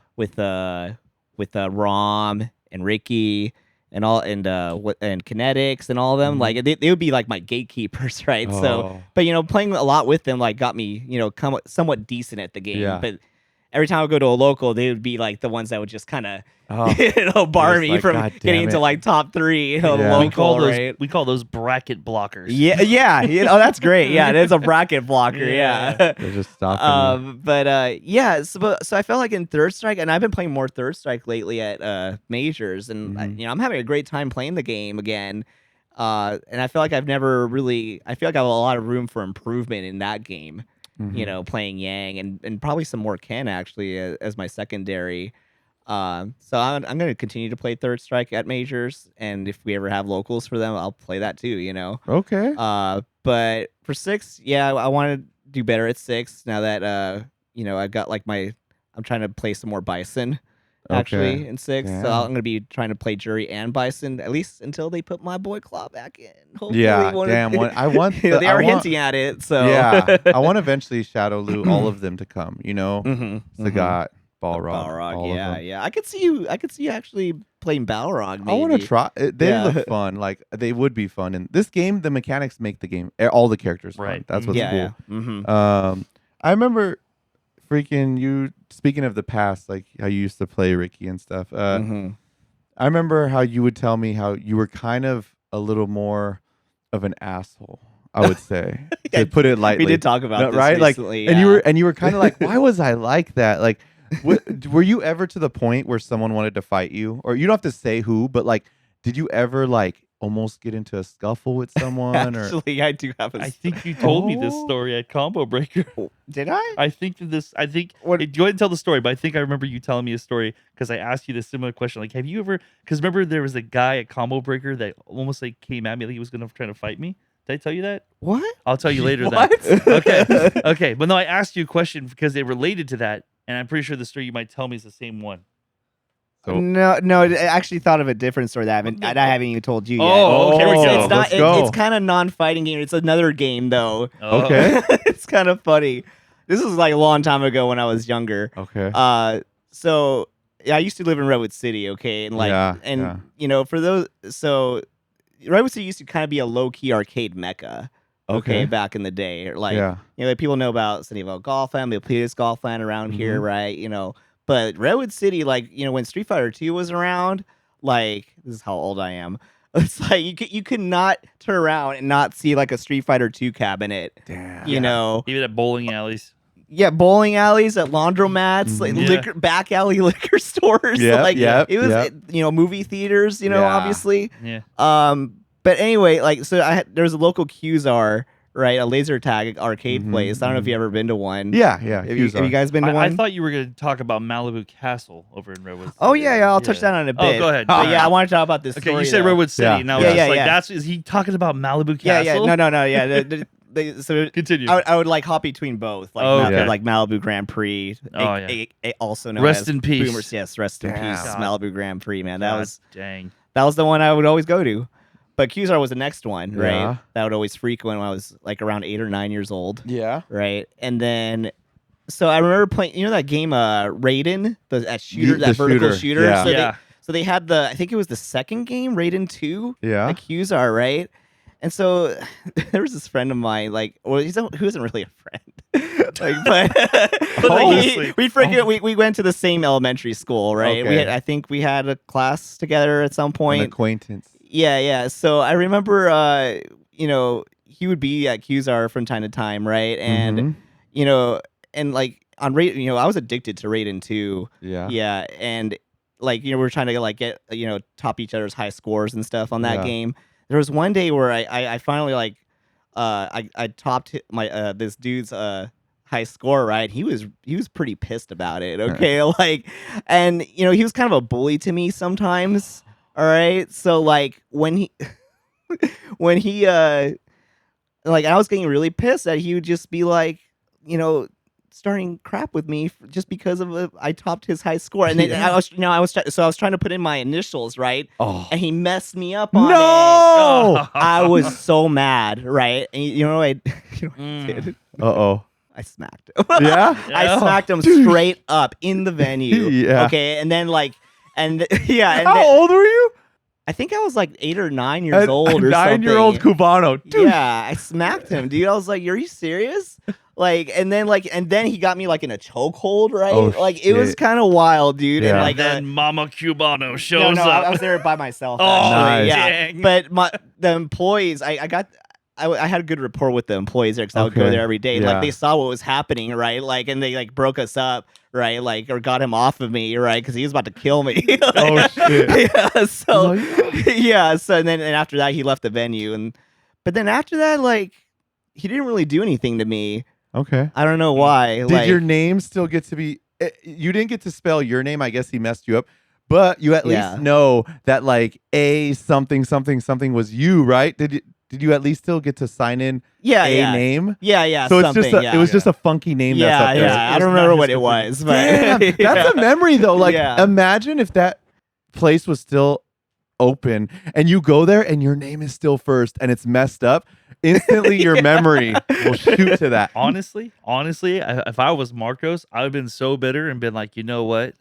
with Rom and Ricky and all and Kinetics and all of them. Mhm. Like they would be like my gatekeepers, right? So Oh. but playing a lot with them like got me somewhat decent at the game. Yeah. But every time I would go to a local, they would be like the ones that would just kind of Oh. bar Just me like, from "God getting damn into it." like top 3 Yeah. local, right? We call those bracket blockers. Yeah, oh, that's great. Yeah, it is a bracket blocker. Yeah. Yeah. They're just stopping. So I felt like in Third Strike, and I've been playing more Third Strike lately at majors, and Mhm. I'm having a great time playing the game again. And I feel like I feel like I have a lot of room for improvement in that game. Mhm. Playing Yang and probably some more Ken actually as my secondary. So I'm going to continue to play Third Strike at majors, and if we ever have locals for them, I'll play that too. Okay. But for 6, yeah, I want to do better at 6 now that I've got like I'm trying to play some more Bison actually Okay. in 6. So Yeah. I'm going to be trying to play Jury and Bison at least until they put my boy Claw back in. Hopefully Yeah. one of- Damn. I want. they I are want- hinting at it. So Yeah. I want to eventually shadow loot all of them to come. Mhm, Sagat, Balrog. Balrog, all of yeah, them. yeah. I could see you actually playing Balrog. Maybe. I want to try. They Yeah. look fun. Like they would be fun. And this game, the mechanics make the game. All the characters fun. Right. That's what's Yeah, cool. yeah. Mhm. I remember freaking you. Speaking of the past, like how you used to play Ricky and stuff. Mhm. I remember how you would tell me how you were kind of a little more of an asshole I would say, Yeah, to put it lightly. We did talk about this right? recently. Like, yeah. and you were kind of like, why was I like that? Like, were you ever to the point where someone wanted to fight you, or you don't have to say who, but like, did you ever like almost get into a scuffle with someone? Or Actually, I do have a. I think you told me this story at Combo Breaker. Did I? I think that this. I think. What- Go ahead and tell the story. But I think I remember you telling me a story because I asked you this similar question. Like, have you ever? Because remember there was a guy at Combo Breaker that almost like came at me like he was going to try to fight me. Did I tell you that? What? I'll tell you later. What? Then. Okay. Okay. But no, I asked you a question because they related to that, and I'm pretty sure the story you might tell me is the same one. So- No. I actually thought of a different story that I haven't even told you yet. Oh, okay. Oh, Here we go. It's not. let's go. It's kind of non-fighting game. It's another game though. Oh. Okay. It's kind of funny. This was like a long time ago when I was younger. Okay. So yeah, I used to live in Redwood City. Okay, and like, Yeah. you know, for those, so Redwood City used to kind of be a low-key arcade mecca. Okay, back in the day, like, yeah. you know, like, people know about Sunnyvale Golf Land, the Pledis Golf Land around here, right? You know, but Redwood City, like, you know, when Street Fighter 2 was around, like, this is how old I am. It's like you could not turn around and not see like a Street Fighter 2 cabinet. Damn. You know, Even at bowling alleys. yeah, bowling alleys, at laundromats, like Yeah. liquor, back alley liquor stores. Yep, like yep, it was, yep. you know, movie theaters. You know, Yeah. obviously. Yeah. But anyway, like, so there was a local Qzar, right, a laser tag arcade Mhm, place. I don't know if you ever been to one. Yeah. Have you guys been to I one? thought you were going to talk about Malibu Castle over in Redwood City. Oh yeah, I'll touch that on a bit. Oh, go ahead. But yeah, I want to talk about this. Okay, story, you said though. Redwood City. Yeah. Now Yeah, it's just yeah. that's is he talking about Malibu Yeah, Castle? yeah, no, yeah. So Continue. I would like hop between both, like, Oh, okay. like Malibu Grand Prix. Oh, yeah. Also known Rest as in peace. Boomers. Yes, rest in Damn. peace. God. Malibu Grand Prix, man. God dang. That was the one I would always go to. But Qzar was the next one, right? Yeah. That I would always frequent when I was like around 8 or 9 years old, Yeah. right? And then, so I remember playing, you know, that game, Raiden, that shooter, The that vertical shooter, shooter. yeah. So Yeah. they had I think it was the second game, Raiden 2, Yeah. at Qzar, right? And so there was this friend of mine, like, well, he wasn't really a friend, like, but like, Honestly. we went to the same elementary school, right? Okay. I think we had a class together at some An point. acquaintance. Yeah. So I remember, you know, he would be at Qzar from time to time, right? And Mhm. you know, and like on Raiden, you know, I was addicted to Raiden too. Yeah. Yeah, and like, you know, we're trying to like get, you know, top each other's high scores and stuff on that Yeah. game. There was one day where I finally like I topped my this dude's high score, right? He was pretty pissed about it. Okay, like, and you know, he was kind of a bully to me sometimes. All right, so like when he like, I was getting really pissed that he would just be like, you know, starting crap with me just because of I topped his high score, and then I was trying to put in my initials, right? Oh. And he messed me up on it. No. I was so mad, right? And you know what I did? Uh-oh. I smacked him. Yeah? I smacked him straight up in the venue. Yeah. Okay, and then like, and yeah, and How then, old were you? I think I was like 8 or 9 years old or something. 9-year-old Cubano. Dude. Yeah, I smacked him, dude. I was like, "Are you serious?" Like, and then he got me like in a chokehold, right? Oh, like, it was shit. kind of wild, dude. Yeah. And like, Then Mama Cubano no, shows I up. was there by myself. Oh, actually. nice. Yeah. dang. But the employees, I had a good rapport with the employees there because I would go Okay. there every day. Yeah. Like, they saw what was happening, right? Like, and they like broke us up, right? Like, or got him off of me, right? Because he was about to kill me. Oh, shit. Yeah. So Like- yeah. So and after that, he left the venue, but then after that, like, he didn't really do anything to me. Okay. I don't know why. Did like, your name still get to be you didn't get to spell your name. I guess he messed you up. But you at Yeah. least know that like A something something something was you, right? Did you at least still get to sign in yeah, a yeah. name? Yeah, So it's something. just yeah. it was just a funky name yeah, that's up there. yeah. I It's don't not remember his what it computer. was, but Damn, that's a memory though. Like Yeah. imagine if that place was still open and you go there and your name is still first and it's messed up. Instantly your memory will shoot to that. Honestly, if I was Marcos, I would have been so bitter and been like, you know what?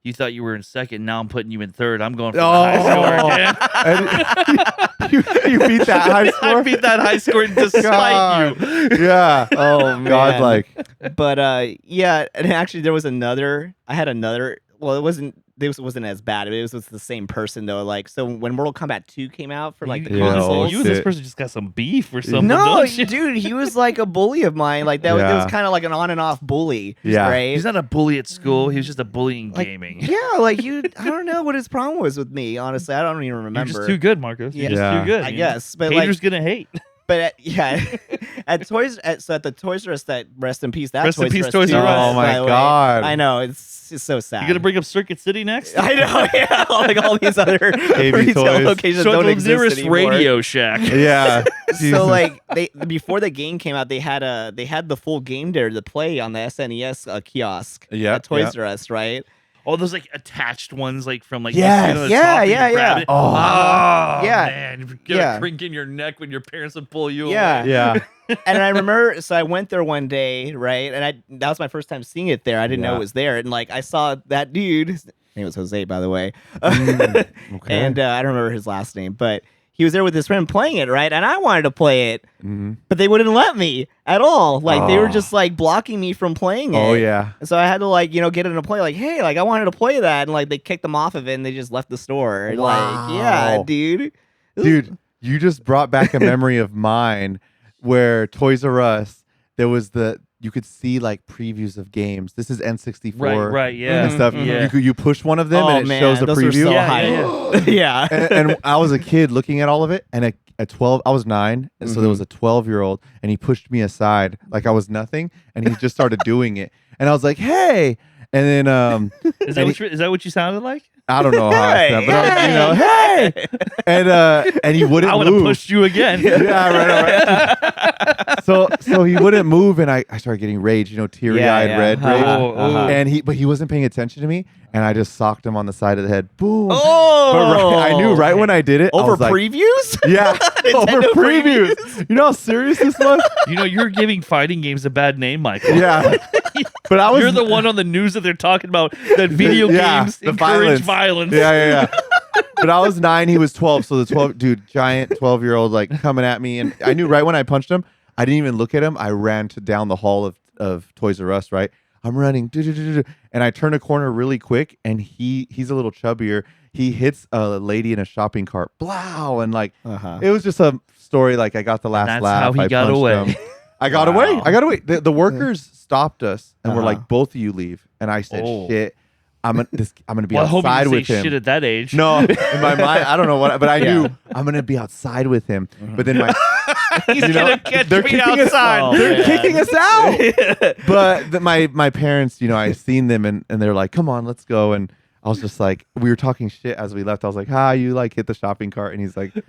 You thought you were in second. Now I'm putting you in third. I'm going for the high score again. And you beat that high score? I beat that high score despite God. you. Yeah. oh man. Godlike. But yeah, and actually there was another. I had another. Well, it wasn't this wasn't as bad. It was the same person though. Like, so when Mortal Kombat 2 came out for like the you, consoles, you and this shit. person just got some beef or something. no, don't you? dude, he was like a bully of mine. Like that, it was kind of like an on and off bully. Yeah. right. He's not a bully at school. He was just a bully in Like, gaming. Yeah, like I don't know what his problem was with me. Honestly, I don't even You're remember. just too good, Marcos. You're Yeah. just too good. I you know? guess, but Haters gonna hate. At at the Toys R Us that rest in peace. That Rest in Toys peace, R Us Toys too, R Us. Oh my by the way. God. I know it's just so sad. You gonna bring up Circuit City next? I know, yeah, like all these other retail toys. locations So don't the exist nearest anymore. Radio Shack. Yeah. Jesus. So like before the game came out, they had the full game there to play on the SNES kiosk Yeah, at Toys R Us, right? All those like attached ones, like from like Yes. the Yeah, top, you yeah, grab yeah. it. Oh. Yeah. Man, you get Yeah. a crink in your neck when your parents would pull you Yeah. away. Yeah. And I remember, so I went there one day, right? And that was my first time seeing it there. I didn't know Yeah. it was there, and like I saw that dude. His name was Jose, by the way. Okay. And I don't remember his last name, but he was there with his friend playing it, right? And I wanted to play it, Mhm. but they wouldn't let me at all. Like they were Oh. just like blocking me from playing it. Oh yeah. And so I had to like, get in a play, like, hey, like I wanted to play that, and like they kicked them off of it, and they just left the store. Like, yeah, Wow. dude. It was- Dude, you just brought back a memory of mine where Toys R Us, there was you could see like previews of games. This is N64 Right, yeah. and stuff. Mhm. You push one of them Oh and it man, shows the those preview. were so Yeah, hype. Yeah. and I was a kid looking at all of it, and a 12, I was 9, and so there was a 12-year-old, and he pushed me aside like I was nothing, and he just started doing it, and I was like, "Hey!" And then Is that what you sounded like? I don't know how I Hey, said, but I was, hey, and he wouldn't I would have move. pushed you again. Yeah, right. So he wouldn't move, and I started getting rage, teary-eyed, red rage. Uh-huh. And he wasn't paying attention to me, and I just socked him on the side of the head. Boom. Oh, But I knew right when I did it. I over was like, previews. yeah, over Nintendo previews. You know how serious this was? You're giving fighting games a bad name, Michael. Yeah. But I was. You're the one on the news that they're talking about that video Yeah, games the encourage violence. Yeah. But I was 9, he was 12. So the 12, dude, giant 12-year-old, like coming at me. And I knew right when I punched him, I didn't even look at him. I ran down the hall of Toys R Us, right? I'm running. And I turn a corner really quick, and he's a little chubbier. He hits a lady in a shopping cart. Blow. And like, it was just a story. Like, I got the last That's laugh. how he I got punched away. him. I got away. The workers stopped us and were like, both of you leave. And I said, shit, I'm gonna be Well, I hope you outside didn't with say him. shit at that age. No, in my mind, I don't know what, but I knew I'm gonna be outside with him. But then He's gonna catch they're me kicking outside. Oh, they're man. kicking us out. But my parents, I seen them and they're like, come on, let's go. And I was just like, we were talking shit as we left. I was like, you like hit the shopping cart, and he's like, he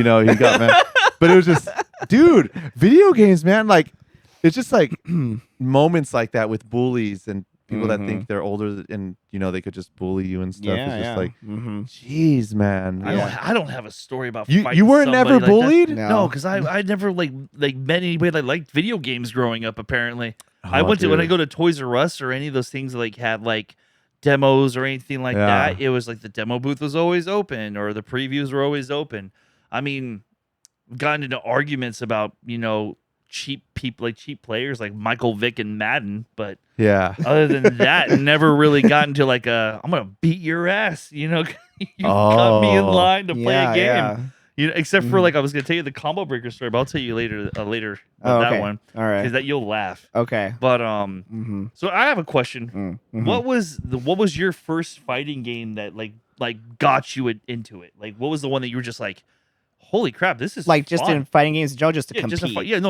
got mad. But it was just, dude, video games, man. Like, it's just like moments like that with bullies and people that think they're older and they could just bully you and stuff. It's just like, jeez, man. I don't have a story about You fighting weren't somebody never like that. bullied? No, because I never like met anybody that liked video games growing up. Apparently, I Oh, went to when I dude. go to Toys R Us or any of those things that like had like demos or anything like Yeah. that. It was like the demo booth was always open or the previews were always open. I mean, gotten into arguments about cheap people, like cheap players like Michael Vick and Madden, but Yeah. other than that, never really got into like I'm gonna beat your ass. You cut me in Oh. line to play a game. Yeah. Except for like I was gonna tell you the combo breaker story, but I'll tell you later about Oh, okay. that one All right. because that you'll laugh. Okay. But Mm-hmm. so I have a question. Mm-hmm. What was your first fighting game that like got you into it? Like what was the one that you were just like, holy crap, this is Like just fun. in fighting games, Joe, just to yeah, compete.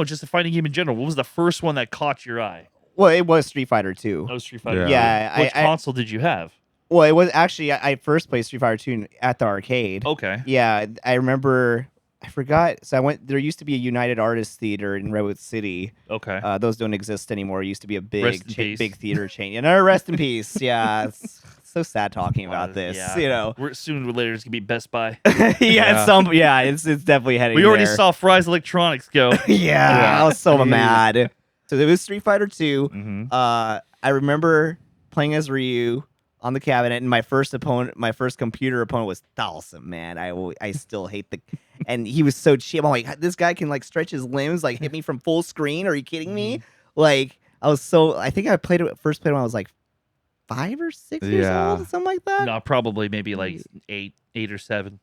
just a fighting game in general. What was the first one that caught your eye? Well, it was Street Fighter 2. That was Street Fighter. Yeah, Which console did you have? Well, it was actually I first played Street Fighter 2 at the arcade. Okay. Yeah, I remember. I forgot. So I went. There used to be a United Artists Theater in Redwood City. Okay. Those don't exist anymore. It used to be a Rest in big, peace. big theater chain. And rest in peace. Yeah, it's so sad talking about this. Yeah. We're soon or later it's gonna be Best Buy. It's definitely heading. We already there. saw Fry's Electronics go. Yeah, I was so Dude. mad. So it was Street Fighter 2. Mhm. I remember playing as Ryu on the cabinet, and my first computer opponent was Dhalsim, man. I still hate and he was so cheap. I'm like, this guy can like stretch his limbs, like hit me from full screen. Are you kidding me? Like I think I first played when I was like 5 or 6 years Yeah. old, something like that. No, probably maybe like eight or 7.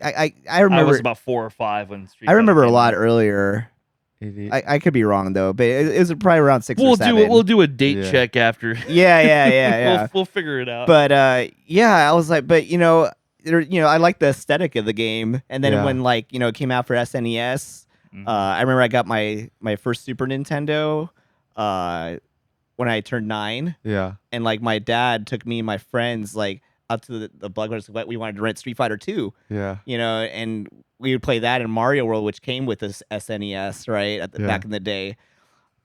I I remember. was about 4 or 5 when Street I remember Fighter a came lot out. earlier. It- I could be wrong though, but it was probably around 6 or We'll 7. do a date Yeah. check after. Yeah. We'll figure it out. But I was like, but I like the aesthetic of the game. And then Yeah. when it came out for SNES, Mhm. I remember I got my first Super Nintendo when I turned 9, Yeah. and like my dad took me and my friends like up to the Bloodrunners. We wanted to rent Street Fighter 2, Yeah. and we would play that in Mario World, which came with this SNES, right? Yeah. Back in the day.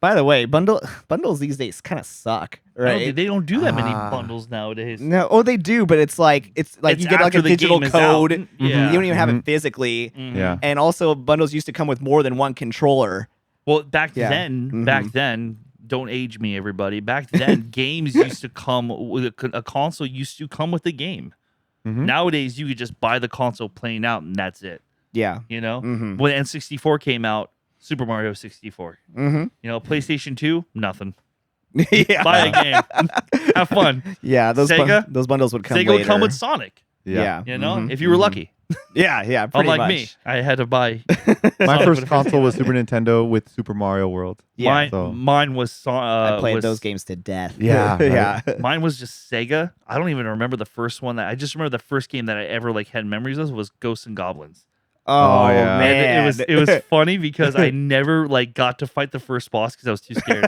By the way, bundles these days kind of suck, right? They don't do that many Ah. bundles nowadays. No, they do, but it's like It's you get like after a the digital game is out. code. Yeah. You don't even have Mhm. it physically. Mhm. Yeah. And also, bundles used to come with more than one controller. Well, back Yeah. then, Mhm. don't age me, everybody. Back then, games used to come with a console. Used to come with a game. Mhm. Nowadays, you could just buy the console plain out, and that's it. Yeah. You know, Mm-hmm. when N64 came out, Super Mario 64. Mm-hmm. You know, PlayStation 2, nothing. Yeah. Buy a game, have fun. Yeah. Sega? Those bundles would come Sega later. would come with Sonic. Yeah. You know, Mhm. if you were Mhm. lucky. Yeah. Pretty Unlike much. me, I had to buy. My Sonic first with a console was Super Nintendo with Super Mario World. Yeah. So- Mine was. I played was, those games to death. Yeah, right. Yeah. Mine was just Sega. I don't even remember the first one. I just remember the first game that I ever had memories of was Ghosts and Goblins. Oh, yeah. And man. it was funny because I never got to fight the first boss because I was too scared.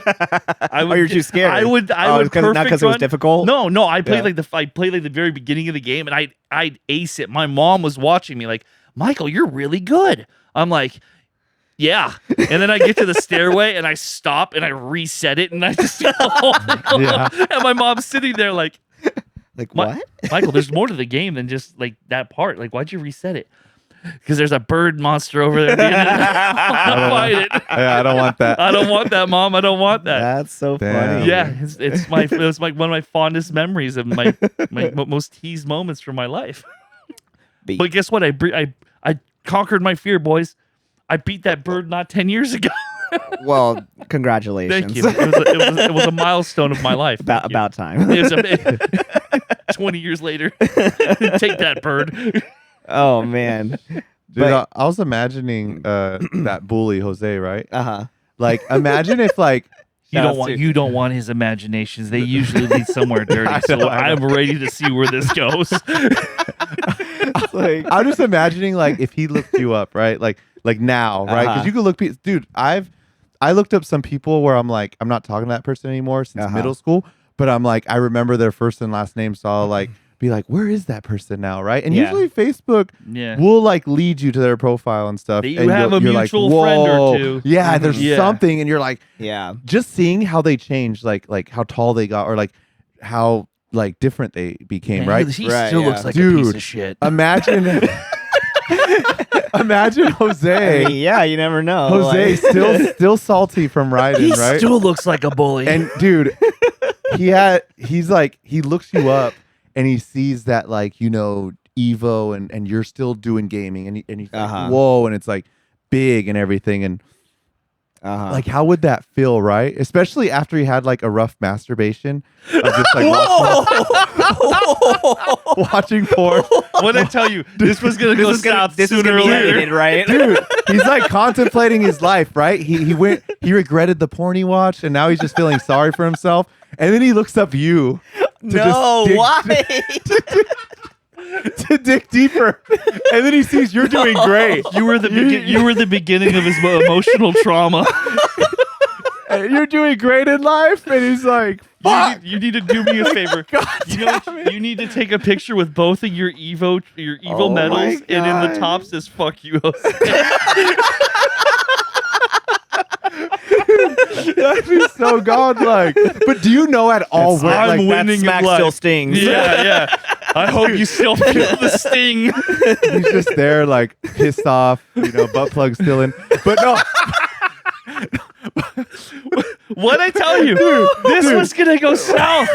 You're too scared. I would not perfect because it was run- difficult. No, I played Yeah. the very beginning of the game and I'd ace it. My mom was watching me like, Michael, you're really good. I'm like, yeah. And then I get to the stairway and I stop and I reset it and I just Yeah. And my mom's sitting there like, Like My- what? Michael, there's more to the game than just that part. Like, why'd you reset it? Because there's a bird monster over there. At the end of the I don't fight it. Yeah, I don't want that. I don't want that, Mom. I don't want that. That's so Damn. funny. Yeah, it's like one of my fondest memories of my most teased moments from my life. But guess what? I conquered my fear, boys. I beat that bird not 10 years ago. Well, congratulations. Thank you. It was a milestone of my life. Thank you. About time. It was 20 years later. Take that, bird. Oh man. Dude, But- I was imagining that bully Jose, right? Uh-huh. Like, imagine if like You don't want his imaginations. They usually lead somewhere dirty. So I'm ready to see where this goes. Like, I'm just imagining like if he looked you up, right? Like now, right? Because Uh-huh. you could look, dude. I looked up some people where I'm like, I'm not talking to that person anymore since Uh-huh. middle school, but I'm like, I remember their first and last name, so I'll like be like, where is that person now, right? And Yeah. usually Facebook Yeah. will like lead you to their profile and stuff. That you and have you'll- a you're mutual like, friend or "Whoa." two. Yeah, there's Yeah. something, and you're like, yeah. just seeing how they changed, like how tall they got, or like how like different they became, Man, right? He Right, still yeah. looks like a piece Dude. of shit. Imagine, imagine I Jose. mean, yeah, you never know. Jose like- still salty from Raiden, He right? still looks like a bully. And dude, he's like, he looks you up and he sees that like, Evo and you're still doing gaming and he's like, Uh-huh. whoa, and it's like big and everything, and Uh-huh. like how would that feel, right? Especially after he had like a rough masturbation of just like watching porn. what did I tell you? This was gonna go south this is sooner gonna or be later. edited, right? Dude, he's like contemplating his life, right? He regretted the porn he watched, and now he's just feeling sorry for himself. And then he looks up you No, dig- why? to dig deeper, and then he sees you're doing great. You were the beginning of his emotional trauma. And you're doing great in life, and he's like, fuck. You need to do me a favor. You need to take a picture with both of your Evo Oh my medals, and in the God. top says "fuck you." Jose." That'd be so godlike. But do you know at all where I'm like winning. That in smack life. still stings. Yeah. I hope you still feel the sting. he's just there like pissed off, butt plug still in. But no, What I tell you, this was gonna go south.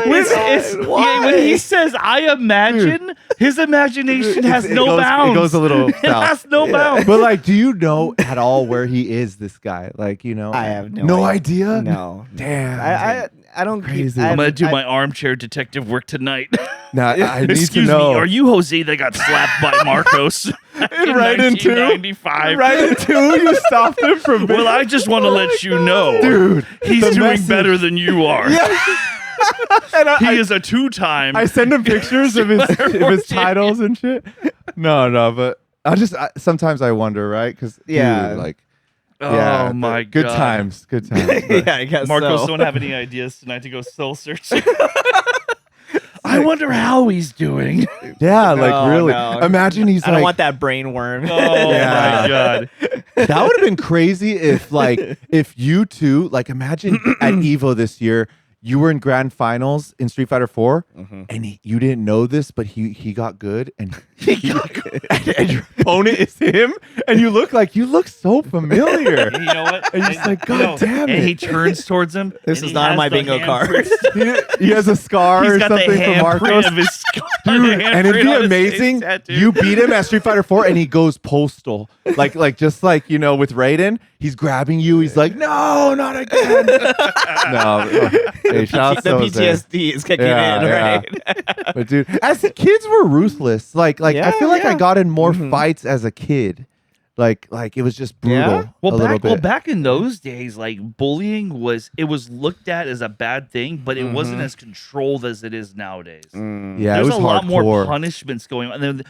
When he says "I imagine," his imagination has no bounds. It goes a little It south. has no bounds. But like, do you know at all where he is? This guy, like, I have no idea. No. Damn. I don't Crazy. I'm gonna do my armchair detective work tonight. Now, I need Excuse to know. me, are you Jose that got slapped by Marcos in Right into 1995? Right into you stopped him from. Well, I just want to let you know, Dude, he's the doing message. better than you are. And He is a two-time. I send him pictures of his titles and shit. No, but sometimes I wonder, right? Because Yeah. like, Oh my good God. times, good times. But- yeah, I guess Marcos so. don't have any ideas tonight to go soul searching. I wonder how he's doing. Yeah, like No, really. no. Imagine he's I don't like, want that brain worm. Oh Yeah. my God. that would have been crazy if you two, like, imagine at Evo this year, you were in grand finals in Street Fighter 4 and you didn't know this, but he got good and and your opponent is him and you look so familiar. And you know what? And you're just like, God damn And it. he turns towards him. This and is he not on has my the bingo card. handprint. he has a scar He's or got the something from handprint Marcos. of his scar. Dude, the and it'd handprint be on his face amazing. tattoo. You beat him at Street Fighter 4 and he goes postal. Like just like, you know, with Raiden, he's grabbing you. He's like, no, not again. No. Hey, shout out the to Jose. PTSD is kicking in, right? But dude, as the kids were ruthless. Like I feel like I got in more Mhm. fights as a kid. Like it was just brutal. Yeah? a little bit. back in those days, like bullying was looked at as a bad thing, but it wasn't as controlled as it is nowadays. Yeah, it There's was a lot more hardcore. punishments going on,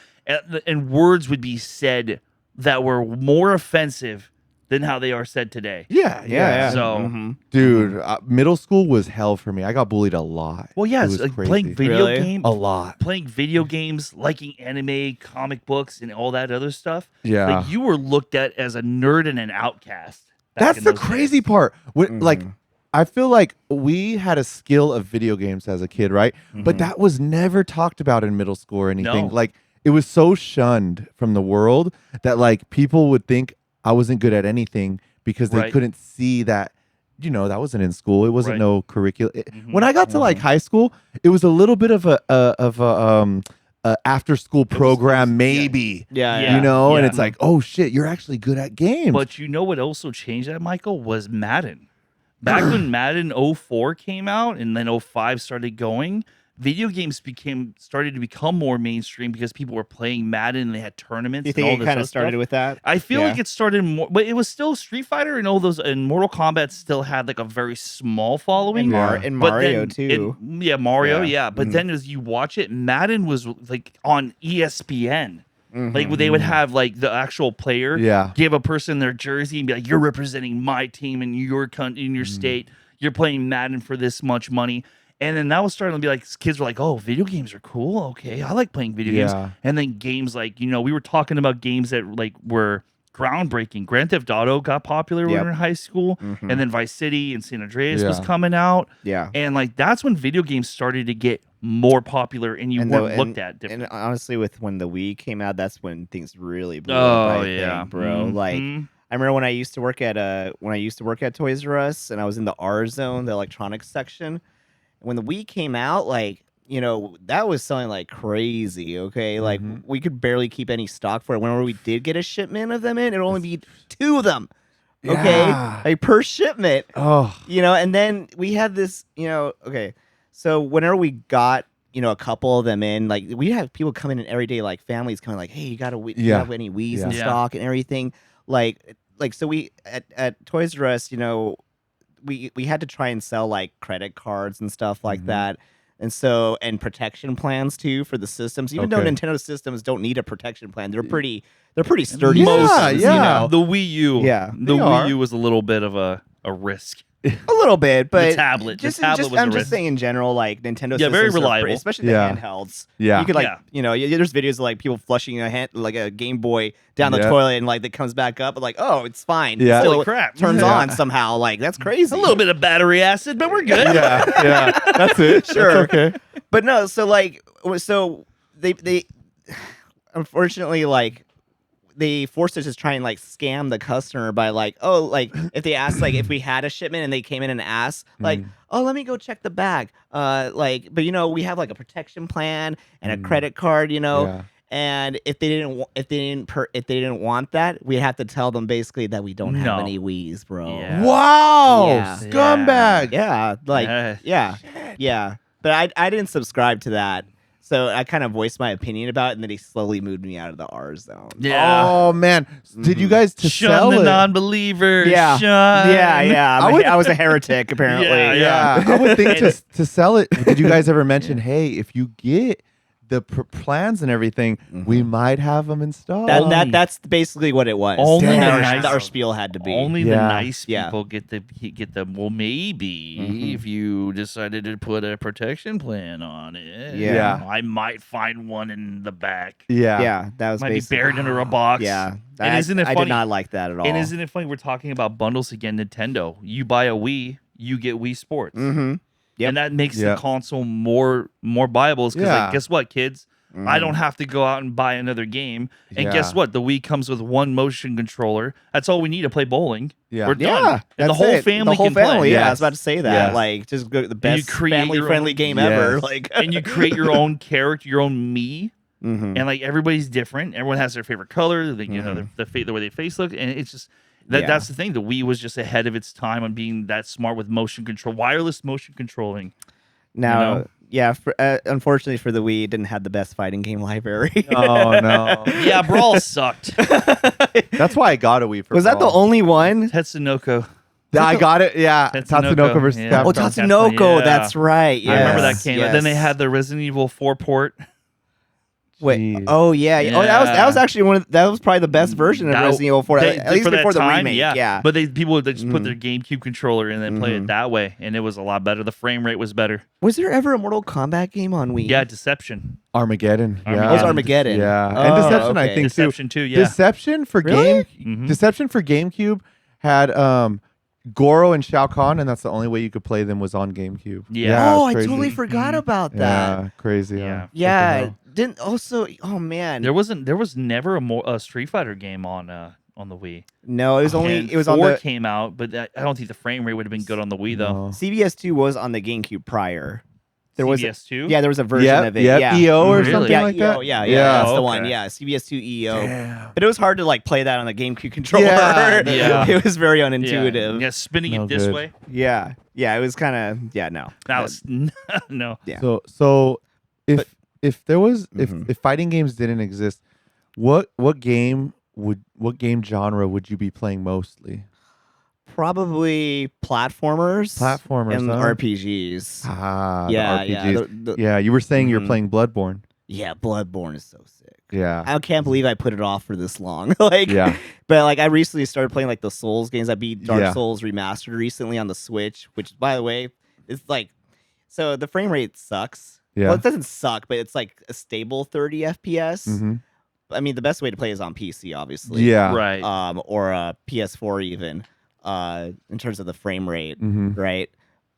and words would be said that were more offensive than how they are said today. Yeah. So- Mhm. Dude, middle school was hell for me. I got bullied a lot. Well, yeah, It it's was like crazy. playing video Really? games, a lot. playing video games, liking anime, comic books, and all that other stuff. Yeah. Like you were looked at as a nerd and an outcast. back That's in the those crazy days. part. Like, Mhm. I feel like we had a skill of video games as a kid, right? But Mhm. that was never talked about in middle school or anything. No. Like, it was so shunned from the world that like people would think I wasn't good at anything because they Right. couldn't see that. You know, that wasn't in school. It wasn't Right. no curriculum. Mhm. When I got to like high school, it was a little bit of a after school program, yeah. maybe. Yeah, Yeah. You know, and yeah. it's like, oh shit, you're actually good at games. But you know what also changed that, Michael, was Madden. Back when Madden 04 came out and then 05 started going, video games started to become more mainstream because people were playing Madden and they had tournaments. Do you and think all it this kind other of started stuff. with that? I feel Yeah. like it started more, but it was still Street Fighter and all those, and Mortal Kombat still had like a very small following. And But Mario then too. Mario, Yeah. yeah. But Mhm. then as you watch it, Madden was like on ESPN. Like Mhm. they would have like the actual player Yeah. give a person their jersey and be like, "You're representing my team in your country, in your state. You're playing Madden for this much money." And then that was starting to be like, kids were like, "Oh, video games are cool. Okay, I like playing video games." Yeah. And then games like, we were talking about games that like were groundbreaking. Grand Theft Auto got popular when we Yep. were in high school, Mhm. and then Vice City and San Andreas was Yeah. coming out, Yeah. and like that's when video games started to get more popular, and you And weren't the- looked at different. And honestly, with when the Wii came out, that's when things really blew Oh up. I yeah, think, bro. Like Mhm. I remember when I used to work at Toys R Us, and I was in the R zone, the electronics section. When the Wii came out, like that was selling like crazy. Okay, like Mhm. we could barely keep any stock for it. Whenever we did get a shipment of them in, it'd only be 2 of them. Okay, Yeah. like per shipment. Oh. And then we had this, okay. So whenever we got, a couple of them in, like we have people coming in every day, like families coming, like, "Hey, you got you Yeah. have any Wii's in Yeah. stock and everything?" Like so we at Toys R Us, we had to try and sell like credit cards and stuff like Mhm. that. And protection plans too for the systems. Even though Okay. Nintendo systems don't need a protection plan, they're pretty sturdy. Most- systems, yeah. The Wii U, Yeah. the They Wii are. U was a little bit of a risk. A little bit, but The tablet was I'm a just risk. saying in general, like Nintendo. Yeah, very systems are reliable. especially the Yeah. handhelds. Yeah. You could like, Yeah. there's videos of like people flushing a Game Boy down the Yeah. toilet and like that comes back up, and like, oh, it's fine. Yeah. Still Holy crap. turns Yeah. on somehow. Like that's crazy. A little bit of battery acid, but we're good. yeah. That's it. Sure. That's okay. But no, so they unfortunately like they forced us to try and like scam the customer by like, oh, like if they asked like if we had a shipment and they came in and asked like, oh, let me go check the bag, like, but we have like a protection plan and a credit card, Yeah. and if they didn't want that, we'd have to tell them basically that we don't have No. any Wii's, bro. Yeah. Wow, Yeah. scumbag. Yeah, like Yeah. yeah. But I didn't subscribe to that, so I kind of voiced my opinion about it, and then he slowly moved me out of the R zone. Yeah. Oh man, did you guys to Shun sell the it? non-believers. Yeah. Shun. Yeah. I was a heretic apparently. Yeah. I would think to sell it. Did you guys ever mention, hey, if you get the plans and everything, we might have them installed? That's basically what it was. Only And the our nice- spiel had to be. Only the Yeah. nice Yeah. people get the well, maybe if you decided to put a protection plan on it. Yeah. I might find one in the back. Yeah, that was Might be basically buried under a box. Yeah, And isn't it I funny? did not like that at all. And isn't it funny? We're talking about bundles again. Nintendo. You buy a Wii, you get Wii Sports. Mm-hmm. Yep. And that makes Yep. the console more viable. Because Yeah. like, guess what, kids? I don't have to go out and buy another game. And guess Yeah. what? The Wii comes with one motion controller. That's all we need to play bowling. Yeah. We're Yeah, done. And the that's whole it. family The whole can play. family. Yeah, I Yes. was about to say that. Yes. Like, just go the you best create your family-friendly own- game Yes. ever. Like, And you create your own character, your own me. Mhm. And like everybody's different. Everyone has their favorite color. They, the way they face look. And it's just Yeah. that's the thing. The Wii was just ahead of its time on being that smart with motion control, wireless motion controlling. now, know? yeah. Unfortunately for the Wii, it didn't have the best fighting game library. Oh no. Yeah, Brawl sucked. That's why I got a Wii for Was that the Brawl. only one? Tetsunoko. Yeah, I got it. Yeah, Tatsunoko, Tatsunoko versus yeah. Capcom. Oh, Tatsunoko. Yeah. That's right. I remember that Yes, came. yes. Then they had the Resident Evil 4 port. Wait. Jeez. Oh yeah. Oh, that was actually that was probably the best version of That- Resident Evil 4, They- at least for that before the time, remake. Yeah. But people would just put their GameCube controller in and play it that way, and it was a lot better. The frame rate was better. Was there ever a Mortal Kombat game on Wii? Yeah, Deception. Armageddon. Yeah. Oh, it's Armageddon. Yeah, Oh, and Deception. I okay. think Deception too. too. Yeah. Deception for Really? Deception for GameCube had Goro and Shao Kahn, and that's the only way you could play them was on GameCube. Yeah. Oh, it's I crazy. totally forgot about that. Yeah, crazy. Yeah. Huh? What the Yeah. hell? Didn't also. Oh man. There was never a Street Fighter game on the Wii. No, it was only. And It was on 4 the. came out, but I don't think the frame rate would have been good on the Wii though. No. CBS2 was on the GameCube prior. There was. CBS2. Yeah, there was a version Yep, of it. yep, Yeah. EO or Really? something Yeah, like EO, that. yeah, Yeah. that's the Okay. one. Yeah, CBS2 EO. Damn. But it was hard to like play that on the GameCube controller. Yeah. It was very Yeah. unintuitive. Yeah, spinning No it this good. way. Yeah. Yeah, it was kind of. Yeah, no. That was no. Yeah. So if there was Mhm. if fighting games didn't exist, what game genre would you be playing mostly? Probably platformers. Platformers, and huh? RPGs. Ah, the Yeah, RPGs. yeah. Yeah, you were saying you're Mhm. playing Bloodborne. Yeah, Bloodborne is so sick. Yeah. I can't believe I put it off for this long. Like, Yeah. But like, I recently started playing like the Souls games. I beat Dark Yeah. Souls Remastered recently on the Switch, which, by the way, is like, so the frame rate sucks. Yeah. Well, it doesn't suck, but it's like a stable 30 FPS. Mhm. I mean, the best way to play is on PC, obviously. Yeah. Right. Or a PS4 even, in terms of the frame rate, Mhm. right?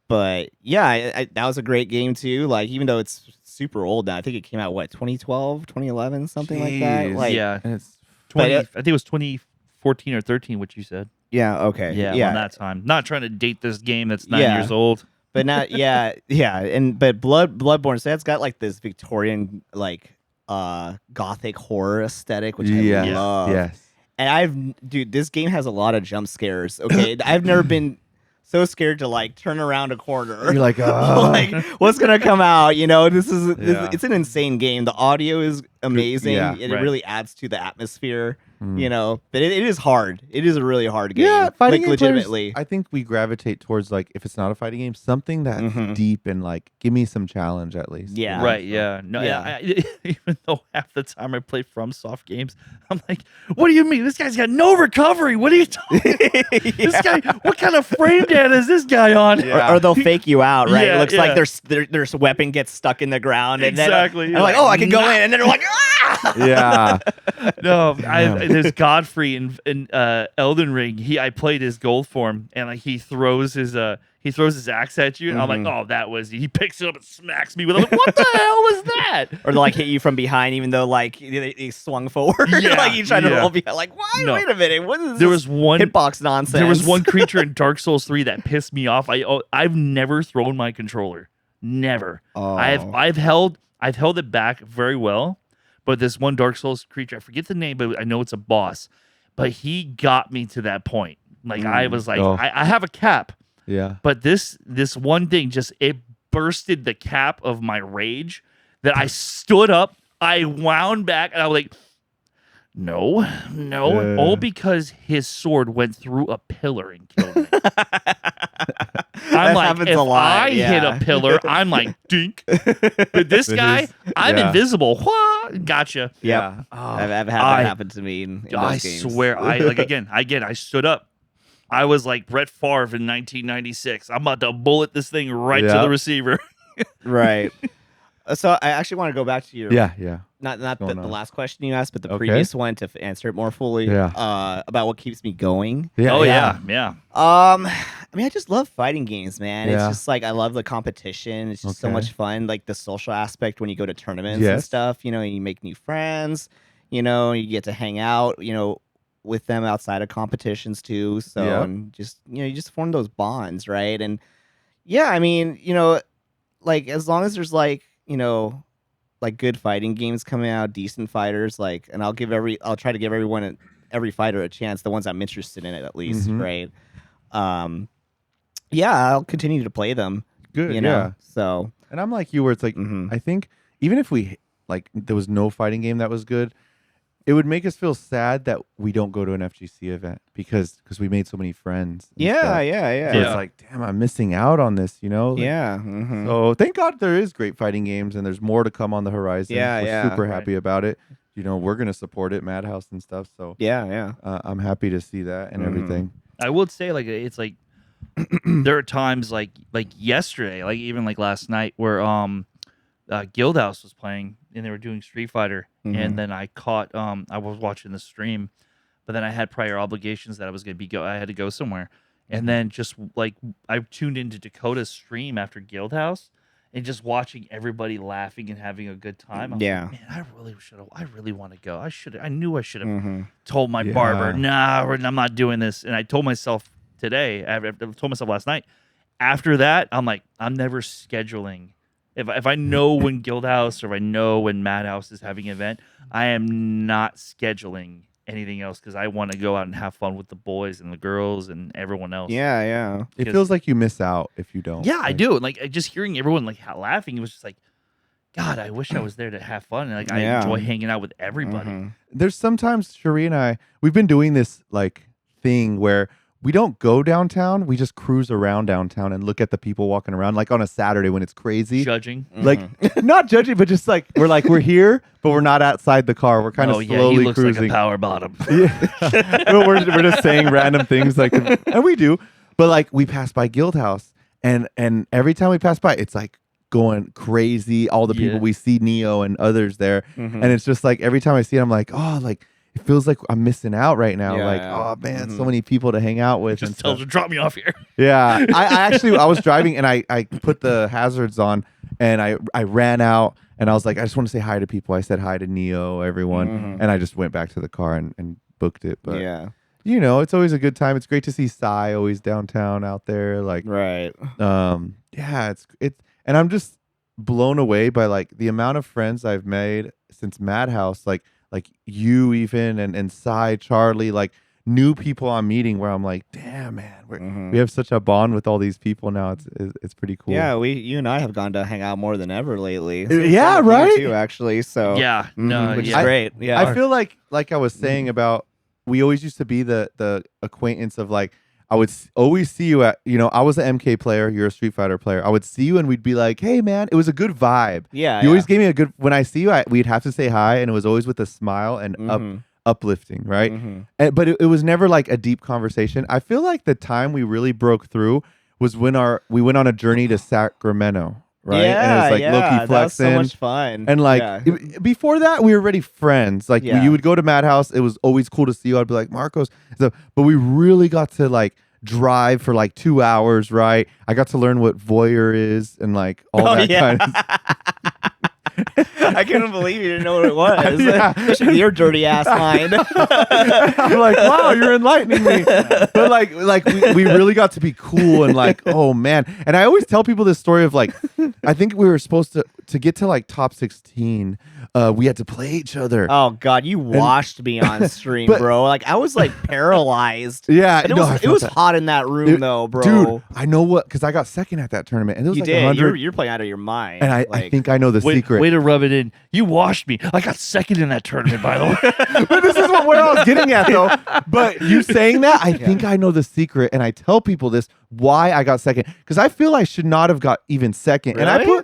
But yeah, that was a great game too. Like, even though it's super old now, I think it came out 2012, 2011, something like that. Jeez. Like, yeah. And it's 20, but I think it was 2014 or 13, what you said. yeah, okay, Yeah, yeah. on that time. Not trying to date this game that's 9 Yeah. years old. But not, yeah, but Bloodborne, so that's got like this Victorian like gothic horror aesthetic, which Yeah. I love. Yes. And dude, this game has a lot of jump scares. Okay, I've never been so scared to like turn around a corner. You're like, like, what's gonna come out? You know, Yeah. it's an insane game. The audio is amazing. Yeah. It Right. really adds to the atmosphere. Mm. You know, but it is hard. It is a really hard game. Yeah, fighting like game players, legitimately. I think we gravitate towards like if it's not a fighting game, something that's Mhm. deep and like give me some challenge at least. Yeah. Right, yeah. No, Yeah. even though half the time I play FromSoft games, I'm like, what do you mean? This guy's got no recovery. What are you talking This guy, what kind of frame data is this guy on? Or they'll fake you out, right? Yeah, It looks yeah. like their weapon gets stuck in the ground, and Exactly. then I'm like, oh, I can go in, and then they're like, ah! Yeah. No, Yeah. there's Godfrey in Elden Ring. I played his gold form, and like he throws his axe at you, and I'm like, oh, that was. He picks it up and smacks me with it. I'm like, what the hell was that? Or they'll like hit you from behind, even though like they swung forward. Yeah, like you try to yeah. roll behind. Like, why? No. Wait a minute. What is There this was one hitbox nonsense? There was one creature in Dark Souls 3 that pissed me off. I've never thrown my controller. Never. Oh. I've held it back very well. But this one Dark Souls creature, I forget the name, but I know it's a boss. But he got me to that point. Like I was like, Oh. I have a cap, Yeah. but this one thing it bursted the cap of my rage that I stood up, I wound back, and I was like, no, Yeah. all because his sword went through a pillar and killed me. I'm like, happens if a lot, I hit yeah. a pillar, I'm like, dink. But this guy, I'm yeah. invisible. Wah, gotcha. Yep. Yeah. I've had that happen to me in those I games. swear, I stood up. I was like Brett Favre in 1996. I'm about to bullet this thing right to Yeah. the receiver. Right. So I actually want to go back to your Yeah. not the going on? last question you asked, but the Okay. previous one to answer it more fully. Yeah. About what keeps me going. Yeah. Oh yeah. I mean, I just love fighting games, man. It's Yeah. just like I love the competition. It's just so Okay. much fun. Like the social aspect when you go to tournaments and Yes. stuff. You know, you make new friends. You know, you get to hang out. You know, with them outside of competitions too. So Yeah. and just you just form those bonds, right? And yeah, I mean, like as long as there's like like good fighting games coming out, decent fighters, like, and I'll try to give every fighter a chance, the ones I'm interested in it at least, Mhm. right? Yeah, I'll continue to play them. Good. You know, Yeah. so And I'm like you, where it's like, mhm. I think even if there was no fighting game that was good, it would make us feel sad that we don't go to an FGC event because we made so many friends. and Yeah, stuff. yeah, yeah, So Yeah. it's like, damn, I'm missing out on this, like- yeah. Mhm. So thank God there is great fighting games and there's more to come on the horizon. Yeah, We're yeah. super happy about it. We're gonna support it, MADHouse and stuff. So Yeah, yeah. I'm happy to see that and Mhm. everything. I would say like it's like there are times like yesterday, like even like last night, where Guildhouse was playing and they were doing Street Fighter, Mhm. and then I caught I was watching the stream, but then I had prior obligations that I was gonna I had to go somewhere, and then just like I tuned into Dakota's stream after Guildhouse, and just watching everybody laughing and having a good time. I was Yeah. like, man, I really want to go. I knew I should have Mhm. told my Yeah. barber, nah, I'm not doing this. And I told myself today, I told myself last night, after that, I'm like, I'm never scheduling. If I know when Guildhouse or if I know when MADHouse is having an event, I am not scheduling anything else because I want to go out and have fun with the boys and the girls and everyone else. Yeah, yeah. It Because- feels like you miss out if you don't. Yeah, I Like, do. And like just hearing everyone like laughing, it was just like, God, I wish I was there to have fun. And like I Yeah. enjoy hanging out with everybody. Mhm. There's sometimes Cherie and we've been doing this like thing where we don't go downtown. We just cruise around downtown and look at the people walking around, like on a Saturday when it's crazy. Judging. Like not judging, but just like we're here, but we're not outside the car. We're kind of Oh yeah, slowly he looks cruising. like a power bottom. Yeah, but we're just saying random things like, and we do. But like we pass by Guildhouse, and every time we pass by, it's like going crazy. All the people Yeah. we see, Neo and others there, Mhm. and it's just like every time I see it, I'm like, oh, like it feels like I'm missing out right now. Yeah, like, yeah. oh man, so Mhm. many people to hang out with. and Just tells stuff. her, drop me off here. Yeah, I was driving and I put the hazards on and I ran out and I was like, I just want to say hi to people. I said hi to Neo, everyone, Mhm. and I just went back to the car and booked it. But Yeah. it's always a good time. It's great to see Sai always downtown out there. Like, Right. yeah, it's and I'm just blown away by like the amount of friends I've made since MADHouse, like you even and Sai, Charlie, like new people I'm meeting where I'm like, damn man, Mhm. we have such a bond with all these people now. It's pretty cool. Yeah, you and I have gone to hang out more than ever lately. Yeah, Same with you right? too, actually. So Yeah, Mhm, no, which yeah. is great. Yeah, I feel like I was saying about we always used to be the acquaintance of like I would always see you at I was an MK player, you're a Street Fighter player. I would see you and we'd be like, hey man, it was a good vibe. yeah. You always gave me a good when I see you, we'd have to say hi and it was always with a smile and uplifting, right? Mhm. But it was never like a deep conversation. I feel like the time we really broke through was when we went on a journey to Sacramento, right? Yeah, And it was like low-key that was so flexing. much fun. And like Yeah. before that, we were already friends. Like Yeah. you would go to MADHouse. It was always cool to see you. I'd be like, Marcos. So, but we really got to like drive for like 2 hours, right? I got to learn what voyeur is and like all that kind of I couldn't believe you didn't know what it was. Yeah. Especially your dirty ass mind. I'm like, wow, you're enlightening me. But like we really got to be cool and like, oh man. And I always tell people this story of like, I think we were supposed to get to like top 16. We had to play each other. Oh God, you washed me on stream, but- bro. Like I was like paralyzed. Yeah, And it no, I was, it felt was that. hot in that room though, bro. Dude, I know what, because I got second at that tournament, and it was You like did. 100. You're playing out of your mind. And I like, think I know the secret. Way to rub it in. You washed me. I got second in that tournament, by the way. But this is where I was getting at, though. But you saying that, I think I know the secret, and I tell people this why I got second, because I feel I should not have got even second. And I Really?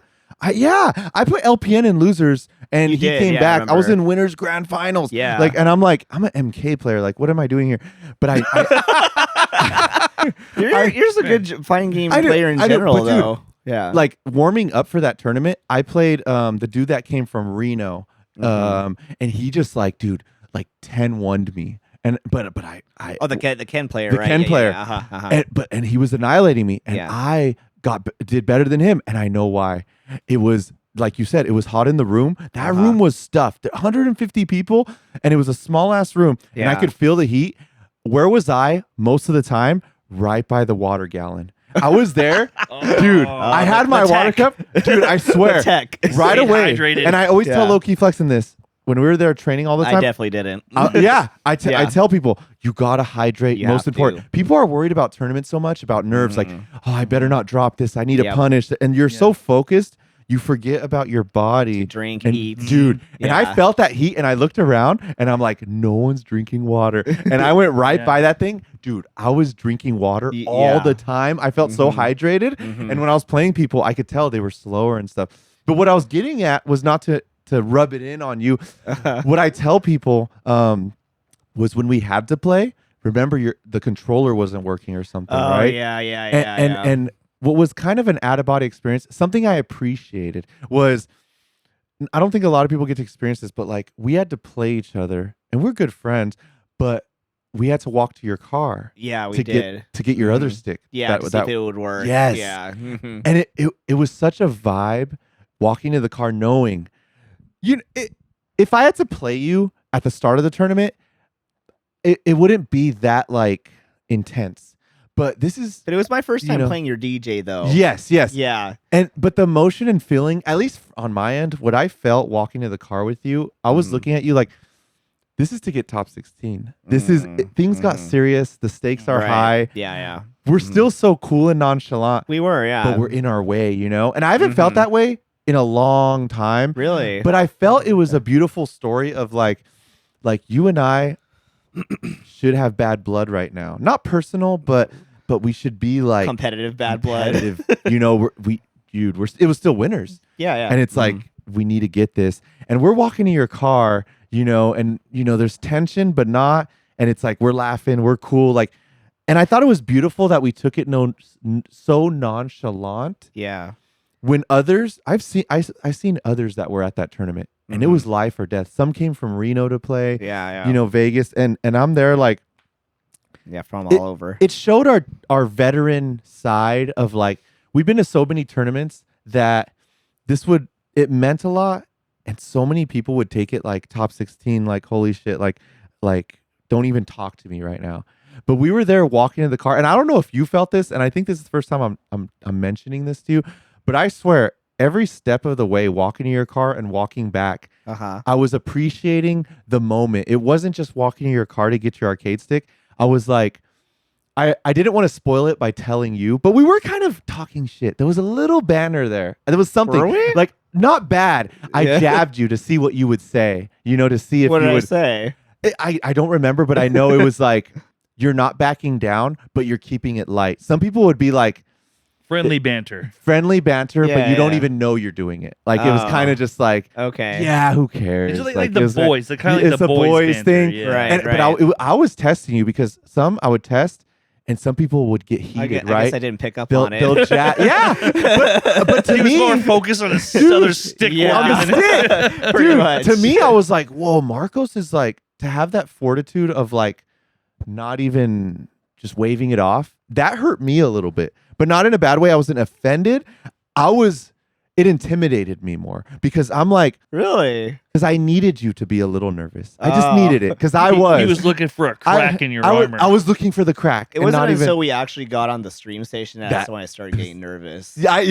put LPN in losers, and You he did, came yeah, I back. I was remember. in winners grand finals. Yeah. like, and I'm like, I'm an MK player. Like, what am I doing here? But you're just a good fighting game I do- player in I do, general, but dude, though. Yeah. like warming up for that tournament, I played the dude that came from Reno, Mm-hmm. and he just like, dude, like 10-1'd me, and but I Oh, the Ken player, the right? Ken Yeah, player. Yeah, uh-huh. and he was annihilating me, and Yeah. I did better than him, and I know why. It was like you said, it was hot in the room. That room was stuffed, 150 people, and it was a small ass room, and I Yeah. could feel the heat. Where was I most of the time? Right by the water gallon. I was there, dude. I had my the water tech. cup, dude. I swear, tech. right Stayed away. hydrated. And I always tell Yeah. low-key flexing this when we were there training all the I time. definitely didn't. Yeah, I Yeah. tell people you gotta hydrate. You Most have important. to. People are worried about tournaments so much about nerves. Like, oh, I better not drop this. I need to Yep. punish. And you're so focused, you forget about your body. Drink, and, eat. dude. And I Yeah. felt that heat, and I looked around, and I'm like, no one's drinking water. And I went right Yeah. by that thing, dude. I was drinking water Y- all yeah. the time. I felt so hydrated, and when I was playing people, I could tell they were slower and stuff. But what I was getting at was not to rub it in on you. What I tell people was when we had to play. Remember, the controller wasn't working or something, Oh right? yeah. And what was kind of an out-of-body experience, something I appreciated was, I don't think a lot of people get to experience this, but like we had to play each other, and we're good friends, but we had to walk to your car Yeah, we to did. get your other stick. Yeah, to see if it would work. Yes. Yeah. Mhm. And it was such a vibe walking to the car knowing if I had to play you at the start of the tournament, it wouldn't be that like intense. But this is But it was my first You time know. playing your DJ, though. yes. Yeah. But the emotion and feeling, at least on my end, what I felt walking to the car with you, I was looking at you like, this is to get top 16. This is things got serious. The stakes are Right. high. Yeah. We're still so cool and nonchalant, We were, yeah. but we're in our way, And I haven't felt that way in a long time. really. But I felt it was a beautiful story of like you and I should have bad blood right now. Not personal, but we should be like competitive bad blood. competitive. It was still winners. Yeah. And it's like, we need to get this. And we're walking to your car, and there's tension, but not. And it's like, we're laughing, we're cool. Like, and I thought it was beautiful that we took it so nonchalant. Yeah. When others, I've seen others that were at that tournament, and it was life or death. Some came from Reno to play, Yeah. Vegas, and I'm there like, Yeah, from all over. it showed our veteran side of like, we've been to so many tournaments that it meant a lot, and so many people would take it like top 16, like holy shit, like don't even talk to me right now. But we were there walking in the car, and I don't know if you felt this, and I think this is the first time I'm mentioning this to you, but I swear every step of the way, walking to your car and walking back, I was appreciating the moment. It wasn't just walking to your car to get your arcade stick. I was like, I didn't want to spoil it by telling you, but we were kind of talking shit. There was a little banner there. There was something Were we? like not bad. I Yeah. jabbed you to see what you would say, to see if What you did I would. say? I don't remember, but I know it was like, you're not backing down, but you're keeping it light. Some people would be like, Friendly banter. friendly banter, but Yeah, you don't yeah. even know you're doing it. Like it was Oh. kind of just like, Okay. yeah, who cares? It's like it the was boys. They're kind of like it's the a boys banter, thing. Yeah. Right. And, but I was testing you because some I would test, and some people would get I heated, guess right? I didn't pick up They'll, on it. they'll chat. Yeah, but to He was me, more focused on his other stick. Yeah. walking on than- the stick. Pretty Dude, much. to me, I was like, whoa, Marcos is like, to have that fortitude of like not even just waving it off. That hurt me a little bit, but not in a bad way. I wasn't offended. It intimidated me more because I'm like, Really? because I needed you to be a little nervous. I just Oh. needed it because I He was. was looking for a crack in your armor. I was looking for the crack. It and wasn't not until even. we actually got on the stream station that's That- when I started getting nervous. Yeah, I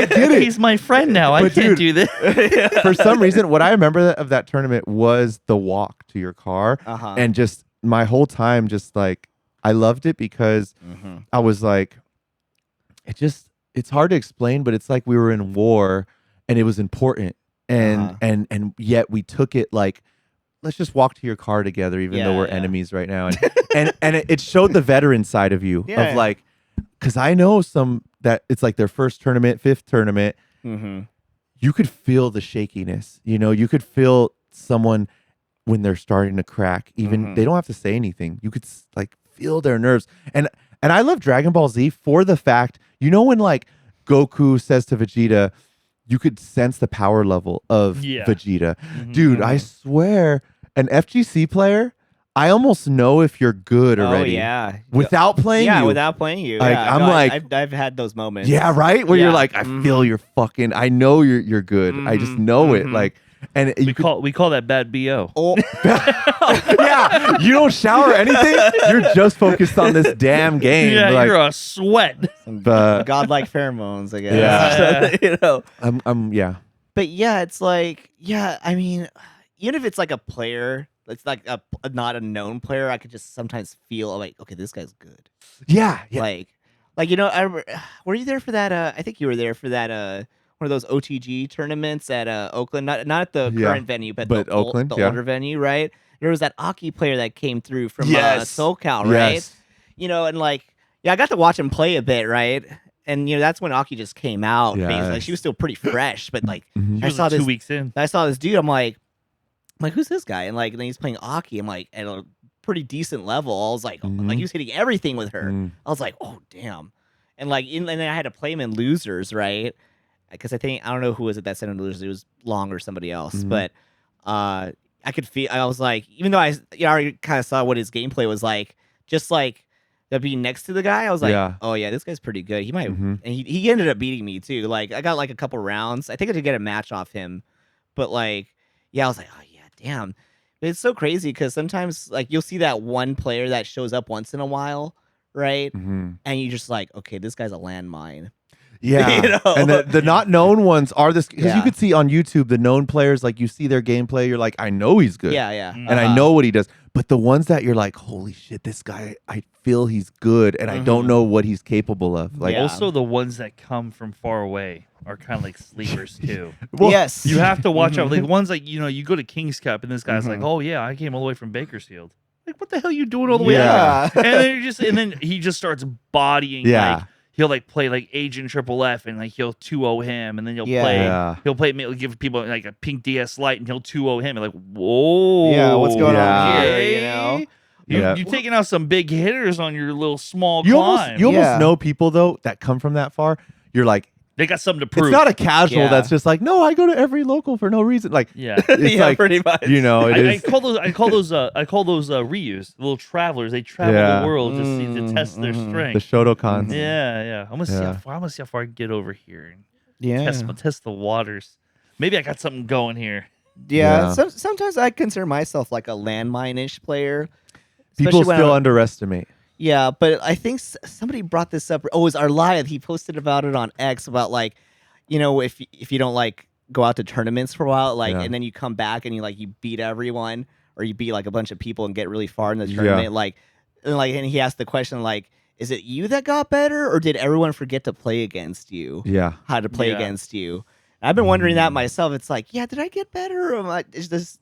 get it. He's my friend now. I But can't dude- do this. For some reason, what I remember of that tournament was the walk to your car, Uh-huh. and just my whole time, just like I loved it because Mhm. I was like, it's hard to explain, but it's like we were in war, and it was important, and Uh-huh. and yet we took it like, let's just walk to your car together, even though Yeah, we're yeah. enemies right now, and it showed the veteran side of you Yeah. of like, because I know some that it's like their first tournament, fifth tournament. Mhm. You could feel the shakiness. You could feel someone when they're starting to crack. Even Mhm. they don't have to say anything. You could like feel their nerves. And I love Dragon Ball Z for the fact, when like Goku says to Vegeta, you could sense the power level of Yeah. Vegeta. Mhm. Dude, I swear, an FGC player, I almost know if you're good Oh already yeah. without playing Yeah, you. without playing you. Like, yeah. I'm No, like- I've had those moments. Yeah, right. Where you're Yeah. like, I feel you're fucking. I know you're good. I just Mhm. know it. Mhm. Like, and We you could, call that bad BO. Oh, yeah, you don't shower or anything. You're just focused on this damn game. Yeah, like, you're a sweat. but godlike pheromones, I guess. Yeah. So, yeah, But yeah, it's like, yeah, I mean, even if it's like a player, it's like a not a known player, I could just sometimes feel like, okay, this guy's good. yeah. Like were you there for that? I think you were there for that. One of those OTG tournaments at Oakland, not at the Yeah, current venue, but but the Oakland, the yeah. older venue, right? There was that Aki player that came through from Yes. SoCal, right? Yes. And like, yeah, I got to watch him play a bit, right? And that's when Aki just came out. Basically. Like, she was still pretty fresh, but like Mhm. He I was saw like 2 this- weeks in. I saw this dude. I'm like, who's this guy? And like, then he's playing Aki. I'm like, at a pretty decent level. I was like, Mhm. he was hitting everything with her. Mm. I was like, oh damn. And like, and then I had to play him in losers, right? Because I don't know who was it that sent him to losers. It was Long or somebody else. Mhm. But I could feel. I was like, even though I already kind of saw what his gameplay was like, just like that being next to the guy, I was like, Yeah. oh yeah, this guy's pretty good. He might. Mhm. And he ended up beating me too. Like I got like a couple rounds. I think I did get a match off him, but like, yeah, I was like, oh yeah, damn. But it's so crazy because sometimes like you'll see that one player that shows up once in a while, right? Mhm. And you just like, okay, this guy's a landmine. Yeah, You know? and the not known ones are this because you Yeah. could see on YouTube the known players, like you see their gameplay, you're like, I know he's good, Yeah, yeah. and I know what he does. But the ones that you're like, holy shit, this guy, I feel he's good, and I don't Mhm. know what he's capable of. Like, Yeah. Also, the ones that come from far away are kind of like sleepers too. well, Yes. You have to watch out. Like ones like you go to King's Cup and this guy's like, Mhm. oh yeah, I came all the way from Bakersfield. Like, what the hell are you doing all the way Yeah. out? And then he just starts bodying. Yeah. Like, he'll like play like Agent Triple F and like he'll 2-0 him, and then he'll Yeah. play. Yeah. He'll play. He'll give people like a pink DS Lite, and he'll 2-0 him. And like, whoa. Yeah, what's going Yeah. on here? Okay. You know? Yeah. You're taking out some big hitters on your little small you climb. almost Yeah. know people though that come from that far. You're like, They got something to prove. it's not a casual Yeah. that's just like, no, I go to every local for no reason. Like, yeah. it's Yeah, like, pretty much. it I is. call those reuse, the little travelers. They travel Yeah. the world to test their Mhm. the strength. Shotokans. Yeah. I'm gonna see Yeah. how far I can get over here and Yeah. test the waters. Maybe I got something going here. Yeah. Yeah. Sometimes I consider myself like a landmine-ish player. People especially when still I- underestimate. Yeah, but I think somebody brought this up. Oh, it was Arliath. He posted about it on X about like, if you don't like go out to tournaments for a while, like, Yeah. and then you come back and you beat everyone or you beat like a bunch of people and get really far in the Yeah. tournament, and he asked the question like, is it you that got better or did everyone forget to play against you? Yeah. How to play Yeah. against you? I've been wondering that myself. It's like, yeah, did I get better? Or am I, is this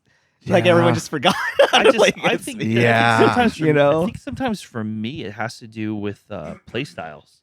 like Yeah. everyone just forgot how to play I against think, me? Yeah. sometimes for, You know? I think sometimes for me it has to do with play styles.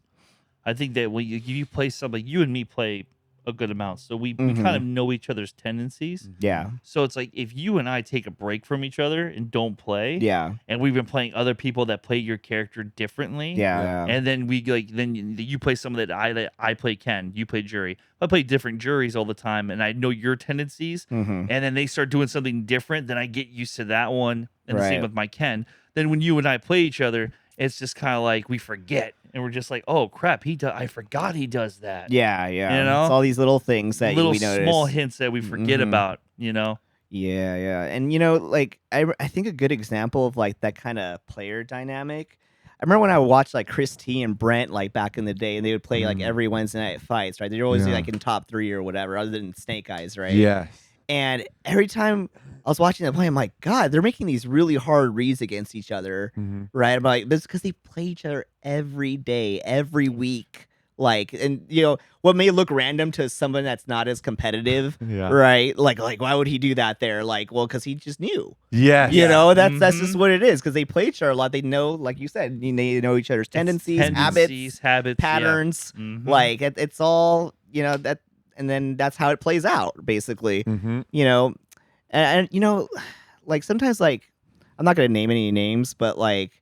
I think that when you play somebody, you and me play a good amount, so we kind of know each other's tendencies. Yeah. So it's like if you and I take a break from each other and don't play, Yeah. and we've been playing other people that play your character differently, Yeah. and then we like then you play someone that I play Ken, you play Jury. I play different juries all the time, and I know your tendencies, and then they start doing something different, then I get used to that one, and the same with my Ken. Then when you and I play each other, it's just kind of like we forget, and we're just like, oh crap, I forgot he does that. Yeah. You know? It's all these little things that little we notice. small hints that we forget about. You know. Yeah. And like I think a good example of like that kind of player dynamic. I remember when I watched like Chris T and Brent like back in the day, and they would play like every Wednesday night fights, right? They'd always be like in top 3 or whatever, other than Snake Eyes, right? Yes. And every time I was watching them play, I'm like, God, they're making these really hard reads against each other, right? I'm like, this is because they play each other every day, every week. Like, and what may look random to someone that's not as competitive, right? Like why would he do that there? Like, well, because he just knew. Yeah. That's just what it is. Because they play each other a lot. They know, like you said, they know each other's tendencies, habits, patterns. Like it's all that, and then that's how it plays out, basically. And like sometimes, like I'm not gonna name any names, but like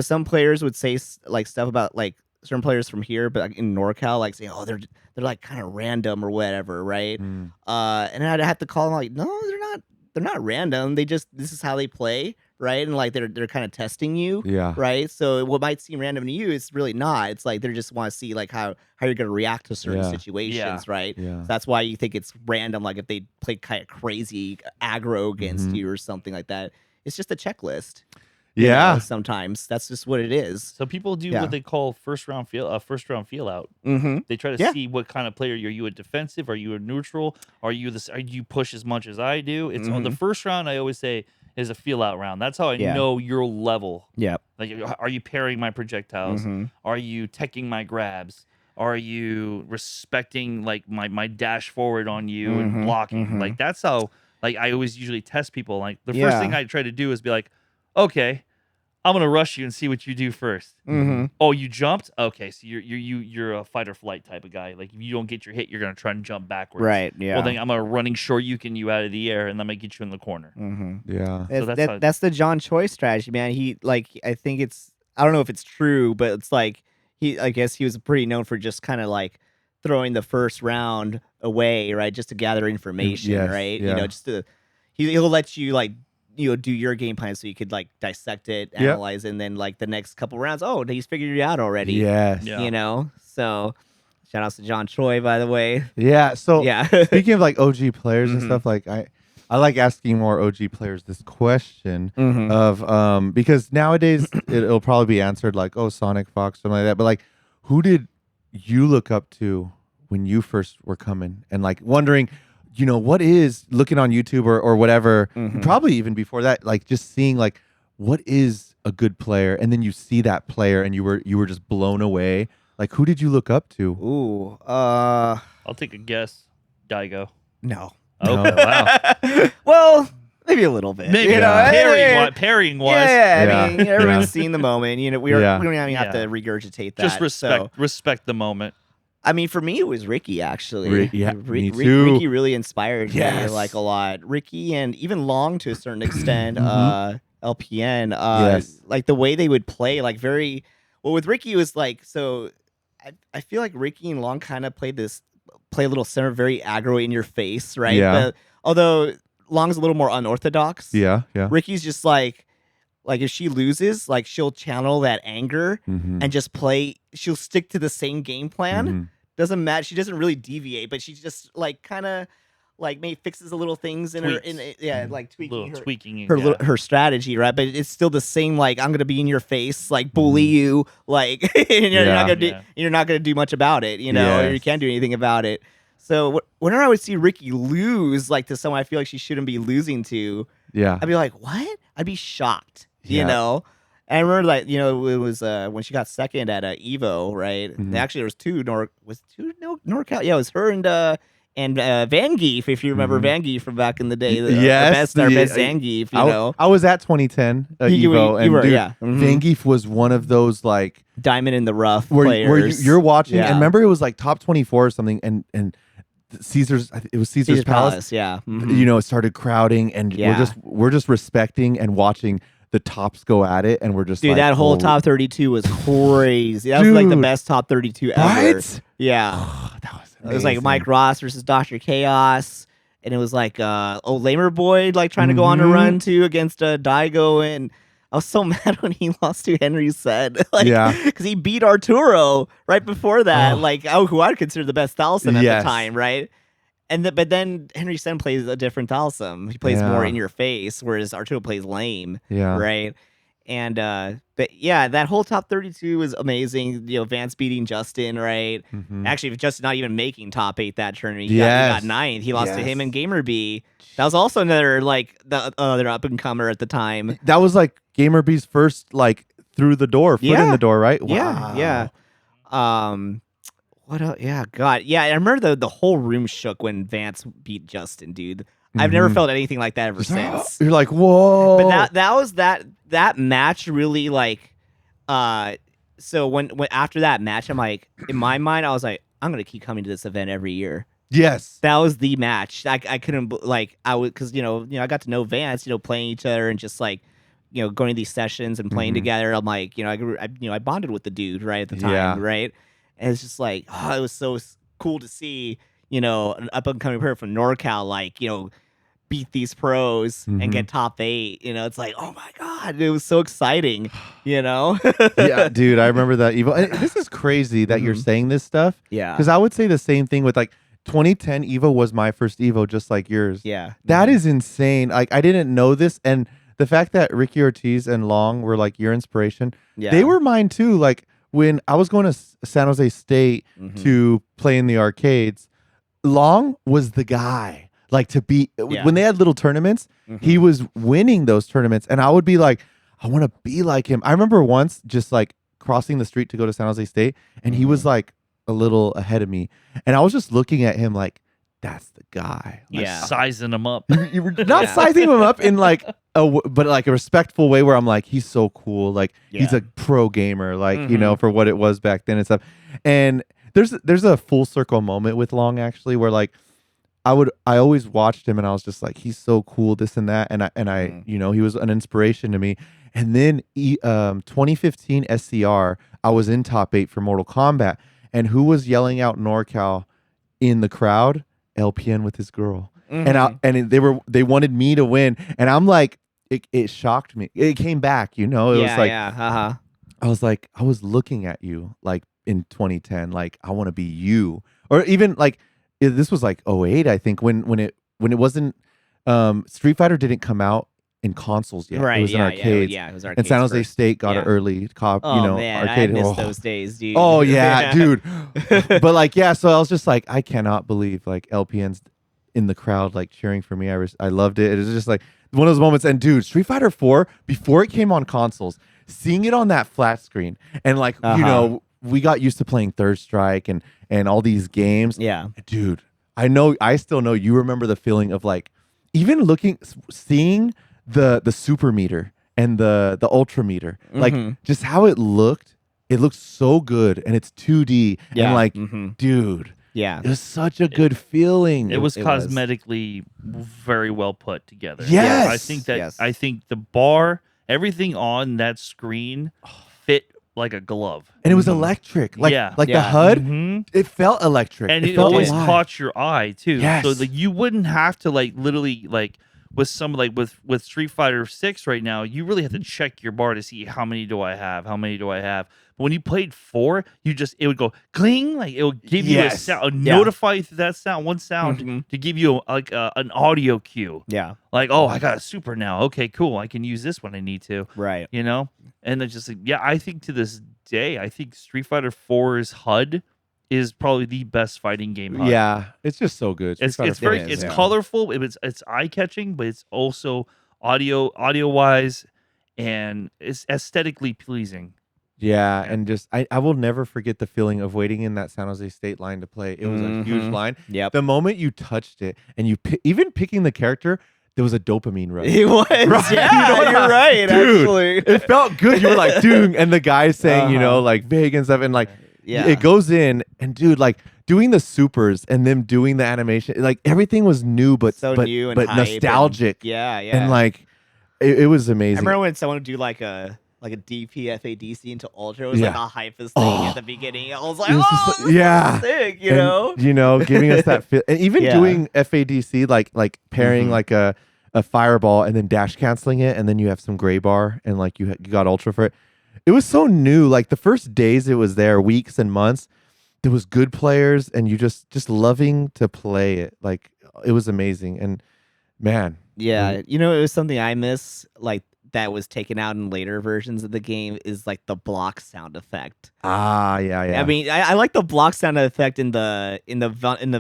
some players would say like stuff about like certain players from here, but like in NorCal, like saying, oh, they're like kind of random or whatever, right? And I'd have to call them like, no, they're not random. This is how they play, right? And like they're kind of testing you, right? So what might seem random to you, it's really not. It's like they just want to see like how you're gonna react to certain situations, right? So that's why you think it's random. Like if they play kind of crazy aggro against you or something like that, it's just a checklist. Sometimes that's just what it is. So people do what they call first round feel out. They try to see what kind of player are you. A defensive? Are you a neutral? Are you push as much as I do? It's on the first round. I always say is a feel out round. That's how I know your level. Yep. Like, are you parrying my projectiles? Are you teching my grabs? Are you respecting like my dash forward on you and blocking? Like that's how like I always usually test people. Like the first thing I try to do is be like, okay, I'm gonna rush you and see what you do first. Oh, you jumped? Okay, so you're a fight or flight type of guy. Like if you don't get your hit, you're gonna try and jump backwards. Right. Yeah. Well, then I'm gonna running short yuking you out of the air, and I'm gonna get you in the corner. Yeah. So that's the John Choi strategy, man. He like I think I don't know if it's true, but it's like I guess he was pretty known for just kind of like throwing the first round away, right, just to gather information, right? Yeah. Just to he'll let you like do your game plan so you could like dissect it, analyze it, and then like the next couple rounds, oh, he's figured you out already. Yes. Yeah. So shout outs to John Choi, by the way. Yeah. So yeah. Speaking of like OG players and stuff, like I like asking more OG players this question of because nowadays it'll probably be answered like, oh, Sonic Fox, something like that. But like, who did you look up to when you first were coming and like wondering, what is looking on YouTube or whatever, probably even before that, like just seeing like what is a good player, and then you see that player and you were just blown away. Like who did you look up to? Ooh, I'll take a guess. Daigo. No. Okay, wow. Well, maybe a little bit. Maybe parrying wise. Yeah, I mean, everyone's seen the moment. We don't even have to regurgitate that. Just respect the moment. I mean, for me, it was Ricky, actually. Me too. Ricky really inspired me, like, a lot. Ricky and even Long, to a certain extent, LPN. Like, the way they would play, like, very... Well, with Ricky, it was like... So, I feel like Ricky and Long kind of play a little center, very aggro in your face, right? Yeah. But, although Long's a little more unorthodox. Yeah. Ricky's just like if she loses, like, she'll channel that anger and just play... She'll stick to the same game plan. Doesn't matter. She doesn't really deviate, but she just like kind of like maybe fixes the little things in like tweaking her strategy, right? But it's still the same. Like I'm gonna be in your face, like bully you, like and you're not gonna do much about it, or you can't do anything about it. So whenever I would see Ricky lose, like to someone I feel like she shouldn't be losing to, I'd be like, what? I'd be shocked, you know. And I remember, like, it was when she got second at Evo, right? Actually, there was two NorCal. Yeah, it was her and Vangeef, if you remember Vangeef from back in the day. Our best Zangief, I was at 2010 Evo, and Vangeef was one of those, like... Diamond in the rough players. Where you're watching, and remember it was like top 24 or something, and Caesar's. It was Caesar's Palace. Yeah. You know, it started crowding, and we're just respecting and watching the tops go at it, and we're just dude, like, that whole holy- top 32 was crazy. That was like the Dude. best top 32 ever. Right? Yeah. That was It was like amazing. Mike Ross versus Dr. Chaos, and it was like Lamer Boy like trying to go on a Mhm. run too against Daigo, and I was so mad when he lost to Henry Sen, like, Yeah. because he beat Arturo right before that, Oh. like who I'd consider the best Thalson at Yes. the time, right? And but then Henry Sen plays a different Thalsum. He plays more Yeah. in your face, whereas Arturo plays lame, Yeah. right? And but yeah, that whole top 32 was amazing. You know, Vance beating Justin, right? Mhm. Actually, Justin not even making top 8 that tournament. He Yes. got 9th. He lost to him Yes. and Gamer B. That was also another like the other up and comer at the time. That was like Gamer B's first like through the door, foot in Yeah. the door, right? Yeah, yeah. What else? Yeah, God. Yeah, I remember the whole room shook when Vance beat Justin, dude. I've never Mhm. felt anything like that ever since. You're like, whoa. But that was that match really like so when after that match, I'm like, in my mind, I was like, I'm gonna keep coming to this event every year. Yes. That was the match. I couldn't like I would because you know I got to know Vance, playing each other and just like going to these sessions and playing Mhm. together. I'm like I bonded with the dude right at the time, Yeah. right? And it's just like it was so cool to see an up and coming player from NorCal like beat these pros and get top 8. It's like, oh my god, it was so exciting. Yeah, dude, I remember that Evo. And this is crazy that you're saying this stuff. Yeah. Because I would say the same thing with like 2010 Evo was my first Evo, just like yours. Yeah. That is insane. Like I didn't know this, and the fact that Ricky Ortiz and Long were like your inspiration, Yeah. they were mine too. Like when I was going to San Jose State to play in the arcades, Long was the guy. Like to be when they had little tournaments, he was winning those tournaments, and I would be like, I want to be like him. I remember once just like crossing the street to go to San Jose State, and he was like a little ahead of me, and I was just looking at him like, that's the guy. Like, Yeah. Sizing them up. you were not sizing him up in like but like a respectful way where I'm like, he's so cool. Like he's a pro gamer, like, for what it was back then and stuff. And there's a full circle moment with Long actually where like I always watched him and I was just like, he's so cool, this and that. And I he was an inspiration to me. And then 2015 SCR, I was in top 8 for Mortal Kombat. And who was yelling out NorCal in the crowd? LPN with his girl. And they wanted me to win. And I'm like, it shocked me. It came back, it was like, I was like, I was looking at you like in 2010, like I want to be you. Or even like this was like 08, I think, when it wasn't Street Fighter didn't come out in consoles yet. Right. It was in arcades. Yeah, it was arcades. And San Jose first. State got an Yeah. early cop, Oh man, arcade. I miss those days, dude. Oh yeah, dude. But like, yeah, so I was just like, I cannot believe like LPN's in the crowd like cheering for me. I loved it. It was just like one of those moments. And dude, Street Fighter 4, before it came on consoles, seeing it on that flat screen and like, we got used to playing Third Strike and all these games. Yeah. Dude, I still know you remember the feeling of like even seeing the super meter and the ultra meter, like just how it looked so good, and it's 2D and like dude, Yeah. it was such a good feeling. It was It was. cosmetically very well put together. Yes. I think that Yes. I think the bar, everything on that screen fit like a glove. and it was electric, like Yeah. the Yeah. HUD, Mhm. it felt electric, And it felt always alive. caught your eye too. Yes. So like you wouldn't have to like literally like with some like with Street Fighter 6 right now, you really have to check your bar to see how many do I have, how many do I have. But when you played 4, it would go cling, like it would give you a Yes. sound, Yeah. notify you through that sound, one sound Mhm. to give you an audio cue. Yeah. Like, oh, I got a super now. Okay, cool. I can use this when I need to. Right. And then just like, yeah, I think to this day, I think Street Fighter 4's HUD is probably the best fighting game HUD. Yeah, it's just so good. It's Street it's Fighter very 4 is, it's yeah. colorful. It's eye catching, but it's also audio wise, and it's aesthetically pleasing. Yeah, and just I will never forget the feeling of waiting in that San Jose State line to play. It was a huge line. Yep. The moment you touched it and you even picking the character, there was a dopamine rush. It was. Right? Yeah, You know, you're right. dude, Actually, It felt good. You were like, dude, and the guy saying, like Vig and stuff, and like yeah. it goes in, and dude, like doing the supers and them doing the animation, like everything was new, but So but new and but hype nostalgic, yeah, yeah. and like it was I amazing. remember when someone would do like a DPFADC into Ultra. It was like Yeah. the hypest thing at the beginning. I was like, It was oh, just like- this is yeah. sick, you And, know? giving us that feel, and even Yeah. doing FADC, like pairing Mhm. like a fireball and then dash canceling it, and then you have some gray bar, and like you got ultra for it. It was so new. Like the first days it was there, weeks and months. There was good players, and you just loving to play it. Like it was amazing, and man, Yeah, you know, it was something I miss, like that was taken out in later versions of the game is like the block sound effect. yeah. I mean, I like the block sound effect in the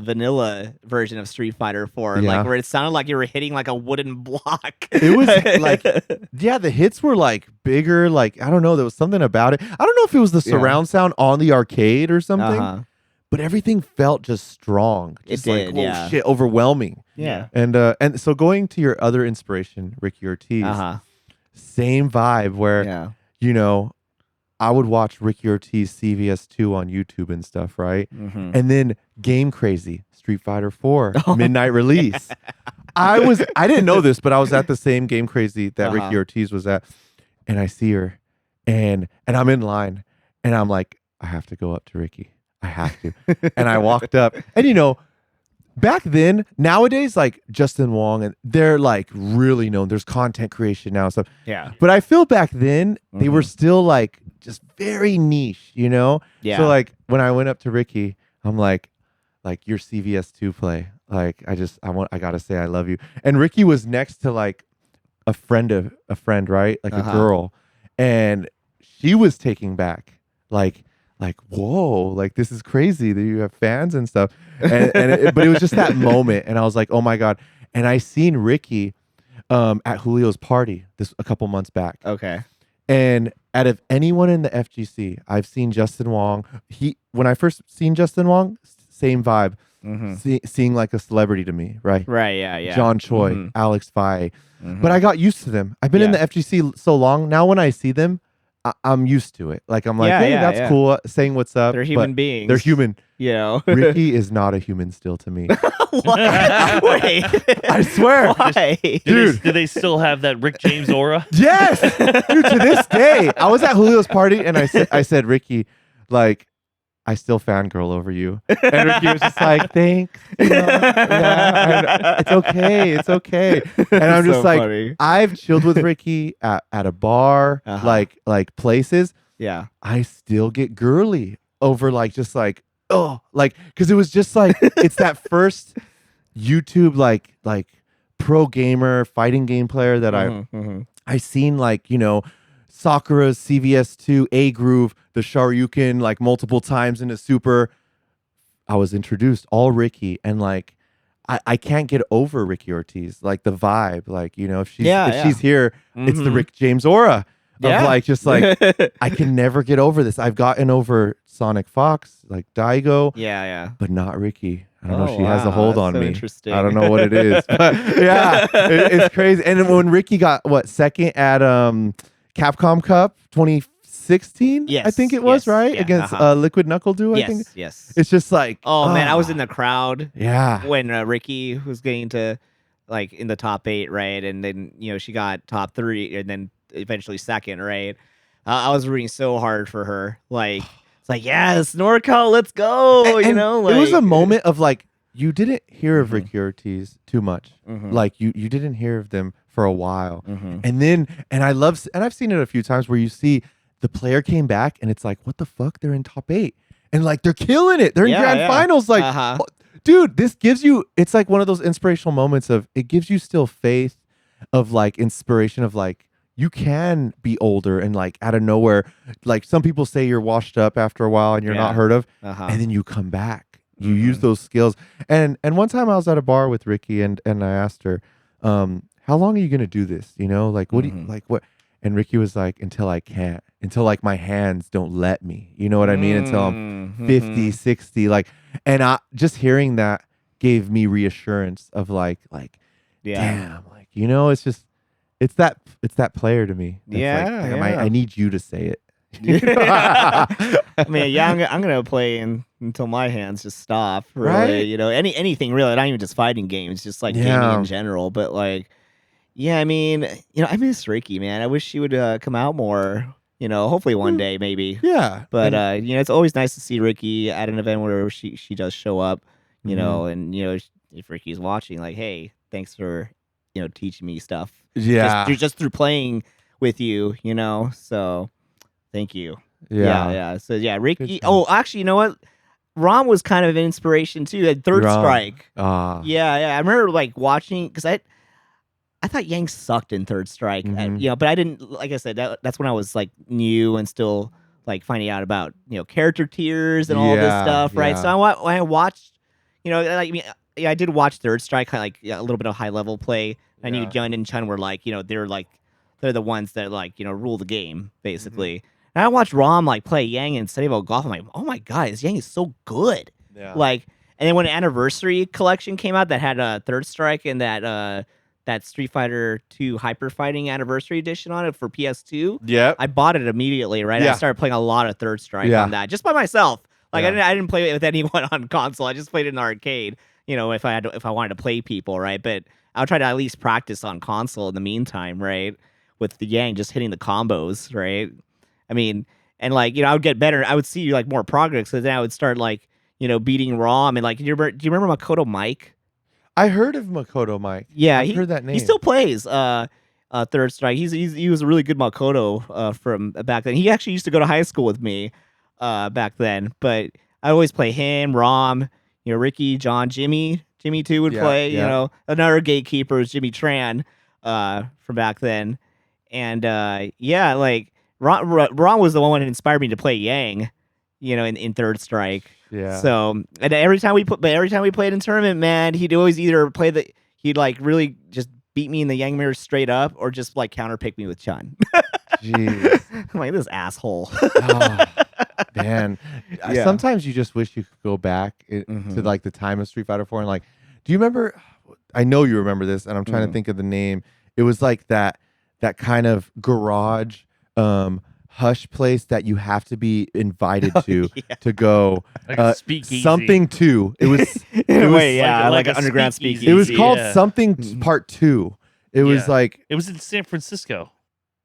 vanilla version of Street Fighter 4, Yeah. like where it sounded like you were hitting like a wooden block. It was like, yeah, the hits were like bigger. Like, I don't know. There was something about it. I don't know if it was the Yeah. surround sound on the arcade or something, Uh-huh. but everything felt just strong. It Just like, did, whoa, yeah. shit, overwhelming. Yeah. And so going to your other inspiration, Ricky Ortiz, Uh-huh. same vibe where, Yeah. you know, I would watch Ricky Ortiz CVS2 on YouTube and stuff, right? Mhm. And then Game Crazy, Street Fighter 4, Oh, midnight release. I didn't know this, but I was at the same Game Crazy that Uh-huh. Ricky Ortiz was at, and I see her, and I'm in line, and I'm like, I have to go up to Ricky. I have to. And I walked up, and you know, back then, nowadays, like Justin Wong, and they're like really known. There's content creation now and stuff. Yeah. But I feel back then they were Mhm. still like just very niche, you know? Yeah. So like when I went up to Ricky, I'm like your CVS2 play. Like I gotta say I love you. And Ricky was next to like a friend, right? Like Uh-huh. a girl. And she was taking back like, whoa, like this is crazy that you have fans and stuff. But it was just that moment. And I was like, oh my God. And I seen Ricky at Julio's party a couple months back. Okay. And out of anyone in the FGC, I've seen Justin Wong. When I first seen Justin Wong, same vibe. Mhm. Seeing like a celebrity to me, right? Right, yeah, yeah. John Choi, Mhm. Alex Faye. Mhm. But I got used to them. I've been in Yeah. the FGC so long. Now when I see them, I'm used to it. Like I'm like, Yeah, hey, yeah, that's yeah. cool. Saying what's up. They're but human beings. They're human. You know. Ricky is not a human still to me. What? Wait. I swear. Why? Dude. Do they still have that Rick James aura? Yes, dude. To this day, I was at Julio's party and I said, Ricky, like, I still fangirl over you. And Ricky was just like, thanks. You know, yeah, it's okay. It's okay. And I'm just So like, funny. I've chilled with Ricky at a bar, Uh-huh. like places. Yeah. I still get girly over like just like, oh, like, because it was just like, it's that first YouTube like pro gamer fighting game player that I seen, like, you know, Sakura's CVS2 A Groove, the Shoryuken like multiple times in a super. I was introduced all Ricky, and like I can't get over Ricky Ortiz, like the vibe, like, you know, if she's here, it's the Mhm. Rick James aura of Yeah. like just like I can never get over this. I've gotten over Sonic Fox, like Daigo, Yeah. but not Ricky. I don't know. Oh, She has a wow, hold that's on so me. interesting. I don't know what it is, but yeah, it's crazy. And then when Ricky got second at Capcom Cup 2016, I Yes, think it was, yes, right? yeah, Against uh-huh. Liquid Knuckle Duo, I think. Yes. Yes. It's just like, Oh man, I was in the crowd yeah. when Ricky was getting to like in the top 8, right? And then, you know, she got top 3 and then eventually second, right? I was rooting so hard for her. Like, it's like, yes, NorCal, let's go. And you know, like it was a moment of like, you didn't hear of Mhm. Ricky Ortiz too much. Mhm. Like you didn't hear of them for a while. Mhm. And then, and I've seen it a few times where you see the player came back and it's like, what the fuck? They're in top 8. And like, they're killing it. They're in Yeah, grand yeah. finals. Like, Uh-huh. oh, dude, this gives you, it's like one of those inspirational moments of, it gives you still faith of like inspiration of like, you can be older and like out of nowhere, like some people say you're washed up after a while and you're not Yeah. heard of, Uh-huh. and then you come back. You Mhm. use those skills. And one time I was at a bar with Ricky and I asked her, how long are you gonna do this? You know, like what do you Mhm. like what? And Ricky was like, until I can't, until like my hands don't let me. You know what I mean? Until I'm 50, 60, like, and I just hearing that gave me reassurance of like Yeah. damn, like, you know, it's that player to me. That's Yeah, like, damn, yeah. I need you to say it. I mean, yeah, I'm gonna play until my hands just stop. Really, Right? you know, anything really, not even just fighting games, just like gaming Yeah. in general. But like, yeah, I mean, you know, I miss Ricky, man. I wish she would come out more. You know, hopefully one day, maybe. Yeah. But And- you know, it's always nice to see Ricky at an event where she does show up. You Mhm. know, and you know, if Ricky's watching, like, hey, thanks for teaching me stuff. yeah. Just through playing with you, you know. So thank you. Yeah. So yeah, Ricky. times. Oh, actually, you know what? Rom was kind of an inspiration too. At Third Rom. Strike. Ah. Yeah. I remember like watching because I thought Yang sucked in Third Strike. Mhm. You know, but I didn't. Like I said, that's when I was like new and still like finding out about character tiers and all this Yeah, stuff, right? yeah. So when I watched, like I mean, yeah, I did watch Third Strike, kind of like a little bit of high level play. I knew Yeah. Jun and Chun were like, they're the ones that like rule the game basically. Mm-hmm. And I watched Rom like play Yang and study about golf. I'm like, oh my god, this Yang is so good. Yeah. Like, and then when an Anniversary collection came out that had a Third Strike and that Street Fighter 2 Hyper Fighting Anniversary Edition on it for PS2, Yep. I bought it immediately. Right, Yeah. I started playing a lot of Third Strike Yeah. on that just by myself. Like Yeah. I didn't play it with anyone on console. I just played it in the arcade. If I wanted to play people, right? But I'll try to at least practice on console in the meantime, right? With the Yang just hitting the combos, right? I mean, and like I would get better. I would see like more progress, so then I would start like beating Rom and like do you remember Makoto Mike? I heard of Makoto Mike. Yeah, I've heard that name. He still plays Third Strike. He was a really good Makoto from back then. He actually used to go to high school with me back then. But I always play him, Rom, Ricky, John, Jimmy. Jimmy too would Yeah, play. yeah. Another gatekeeper is Jimmy Tran from back then. And yeah, like Ron was the one that inspired me to play Yang, in Third Strike. Yeah. So and every time we played in tournament, man, he'd always either he'd like really just beat me in the Yang mirror straight up, or just like counter pick me with Chun. Jeez. I'm like, this asshole. Oh, man. Yeah. Sometimes you just wish you could go back to like the time of Street Fighter 4 and like, do you remember? I know you remember this, and I'm trying to think of the name. It was like that kind of garage hush place that you have to be invited to go Like a speakeasy. something 2. It was In a was way, yeah, like like a an underground speakeasy. speakeasy. it was called Yeah. something part 2. It was Yeah. like, It was in San Francisco.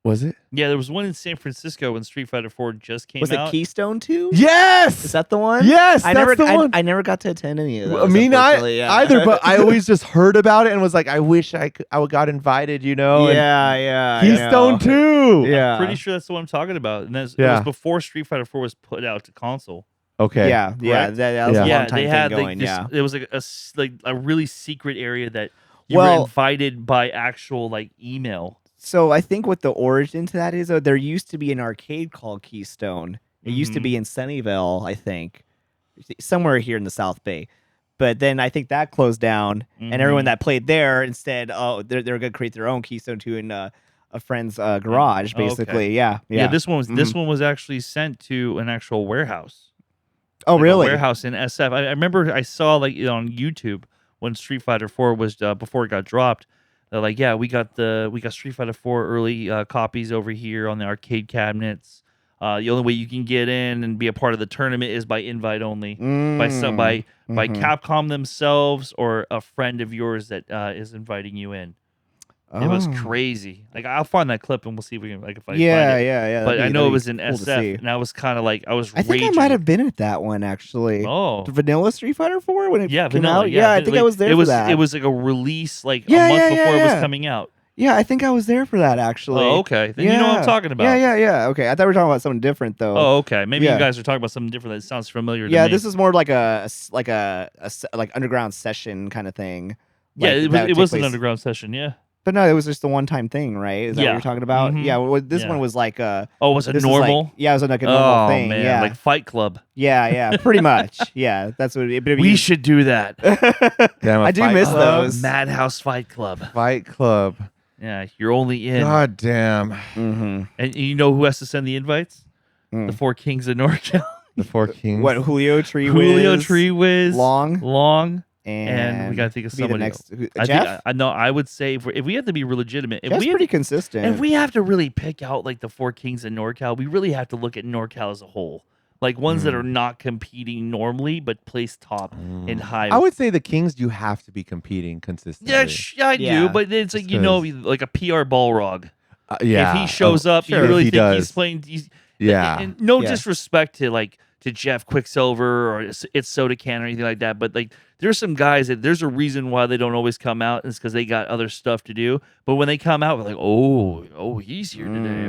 was it? Yeah, there was one in San Francisco when Street Fighter 4 just came Was out. it Keystone 2? Yes. Is that the one? Yes, I that's never the one. I never got to attend any of those. I mean, unfortunately, yeah. either, but I always just heard about it and was like, I wish I got invited, and yeah. Keystone 2. Yeah. Pretty sure that's the one I'm talking about. And it Yeah. was before Street Fighter 4 was put out to console. Okay. Yeah. Correct? That was Yeah. a Yeah, long time they thing had going. like this. Yeah. It was like a really secret area that you were Well- invited by actual like email. So I think what the origin to that is, there used to be an arcade called Keystone. It used to Mhm. be in Sunnyvale, I think, somewhere here in the South Bay. But then I think that closed down, and everyone Mhm. that played there instead, they're going to create their own Keystone 2 in a friend's garage, Oh, okay. basically. Yeah. Yeah, this one was actually sent to an actual warehouse. Oh, Like a really? warehouse in SF. I remember I saw like on YouTube when Street Fighter 4 was before it got dropped. They're like, yeah, we got Street Fighter 4 early copies over here on the arcade cabinets. The only way you can get in and be a part of the tournament is by invite only, by Capcom themselves or a friend of yours that is inviting you in. It was Oh. crazy. Like I'll find that clip and we'll see if we can if I Yeah, find it. yeah. But I know it was in cool to SF, see. and I was kind of like I was. I think raging. I might have been at that one actually. Oh, The Vanilla Street Fighter 4 when it yeah, came vanilla. out. Yeah, I think I was there it was, for that. It was like a release, like Yeah, a month yeah, before it was yeah. coming out. Yeah, I think I was there for that actually. Oh, okay. Then you know what I'm talking about. Yeah. Okay, I thought we were talking about something different though. Oh, okay. Maybe Yeah. you guys are talking about something different that sounds familiar to yeah, me. this is more like a like underground session kind of thing. Yeah, Like, it that would was, take an place- underground session, yeah. But no, it was just a one-time thing, right? Is that what Yeah. you're talking about? Mhm. Yeah. Well, this Yeah. one was like Oh, was it this was normal? like, yeah, it was like a normal Oh, thing. man. Yeah. Like Fight Club. yeah, pretty much. Yeah, that's what it. But We should do that. Damn, a I do Fight miss Club? those. MADHouse Fight Club. Fight Club. Yeah, you're only in. God damn. Mm-hmm. And you know who has to send the invites? Mm. The Four Kings of NorCal. The Four Kings. What Julio Tree Julio Wiz, Tree Wiz. Long, Long. And we got to think of who'd be the somebody next. Jeff? Jeff? No, I would say if we have to be legitimate, Jeff's pretty consistent. if we have to really pick out like the four kings in NorCal, we really have to look at NorCal as a whole. Like ones that are not competing normally, but place top and high. I would say the Kings, you have to be competing consistently. Yeah, I Yeah. do, but it's like like a PR Balrog. Yeah. If he shows up, sure. you really He think does. he's playing. Yeah. And no Yeah. disrespect to Jeff Quicksilver or it's Soda Can or anything like that, but like there's some guys that there's a reason why they don't always come out. It's because they got other stuff to do. But when they come out, we're like, oh, he's here today.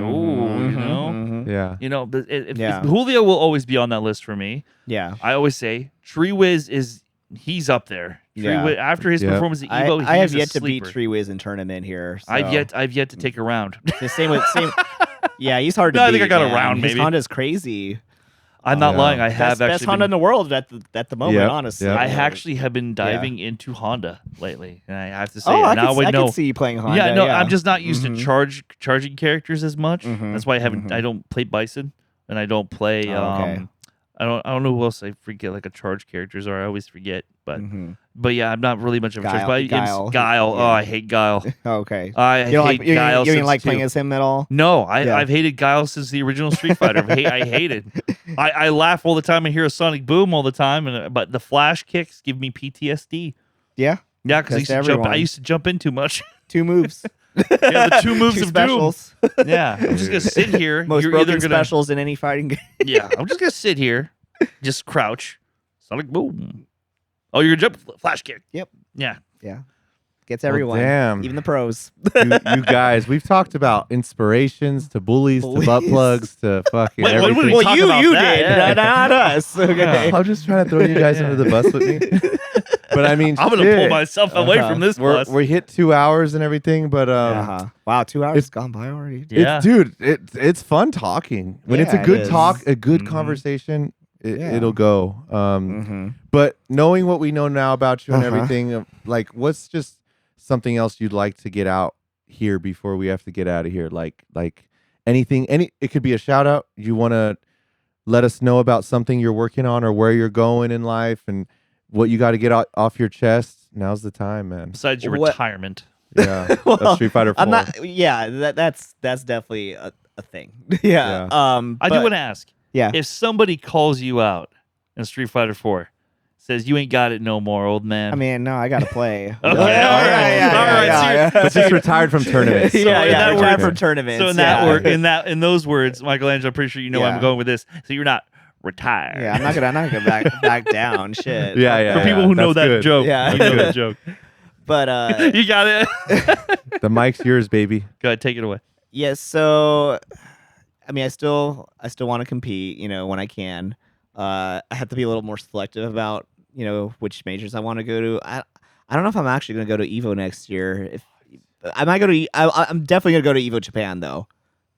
Yeah. But Yeah. Julio will always be on that list for me. Yeah. I always say Tree Wiz he's up there. Yeah. After his performance at Evo, I have he's a yet to beat sleeper. Tree Wiz in tournament here. So. I've yet to take a round. The same with same. Yeah, he's hard to No, beat. I think I got a man. round, His maybe. Honda's crazy. I'm not lying. I have Best actually Honda been, in the world at the moment. Yep, Honestly, yep. I actually have been diving into Honda lately, and I have to say, Oh, I now could know. see you playing Honda. Yeah, no, yeah. I'm just not used to Mhm. charging characters as much. Mhm, That's why I mhm. don't play Bison, and I don't play. Oh, okay. I don't know who else I forget like a charge characters are. I always forget, but Mhm. yeah, I'm not really much of a charge. But Guile. Guile. Yeah. Oh, I hate Guile. Okay. I You don't hate like you Guile. didn't since like two. playing as him at all. No, Yeah. I've hated Guile since the original Street Fighter. I hate it. I laugh all the time. I hear a sonic boom all the time, but the flash kicks give me PTSD. Yeah. Yeah, because That's I used to jump in too much. 2 moves. Yeah, the 2 moves Two of specials. doom. Yeah, I'm just gonna sit here. Most You're broken either gonna specials in any fighting game. yeah, I'm just gonna sit here, just crouch, sonic boom. Oh, you're gonna jump, flash kick. Yep. Yeah. Yeah. Gets everyone. damn. Even the pros. you guys, we've talked about inspirations to bullies, to butt plugs, to fucking Wait, when everything. we talk about you that, did, yeah. not us. Okay. I'm just trying to throw you guys under the bus with me. But I mean, I'm gonna pull shit. myself away from this bus. We hit 2 hours and everything, but Wow, 2 hours it's- gone by already. Yeah. it's fun talking. When it's Yeah, a it good is. talk, a good Mhm. conversation, Yeah. it'll go. Mm-hmm. But knowing what we know now about you and Uh-huh. everything, like what's just something else you'd like to get out here before we have to get out of here? Like anything, it could be a shout out. You want to let us know about something you're working on or where you're going in life and what you got to get off your chest. Now's the time, man. Besides your What- retirement. Yeah, Well, that's Street Fighter 4. I'm not. Yeah, that's definitely a thing. Yeah. I do but- want to ask Yeah. if somebody calls you out in Street Fighter 4, says you ain't got it no more, old man. I mean, no, I gotta play. Okay, all right, yeah. But just retired from tournaments. So Yeah, in yeah. that Retired word- from tournaments. so in yeah. that word, in those words, Michelangelo, I'm pretty sure you know where Yeah. I'm going with this. So you're not retired. Yeah, I'm not gonna back down. Shit. Yeah. For people who know that's that good. joke, Yeah. you know that joke. But You got it. The mic's yours, baby. Go ahead, take it away. yes. So, I mean, I still want to compete. When I can. I have to be a little more selective about which majors I want to go to. I don't know if I'm actually gonna go to Evo next year. If I might go to, I'm definitely gonna go to Evo Japan though.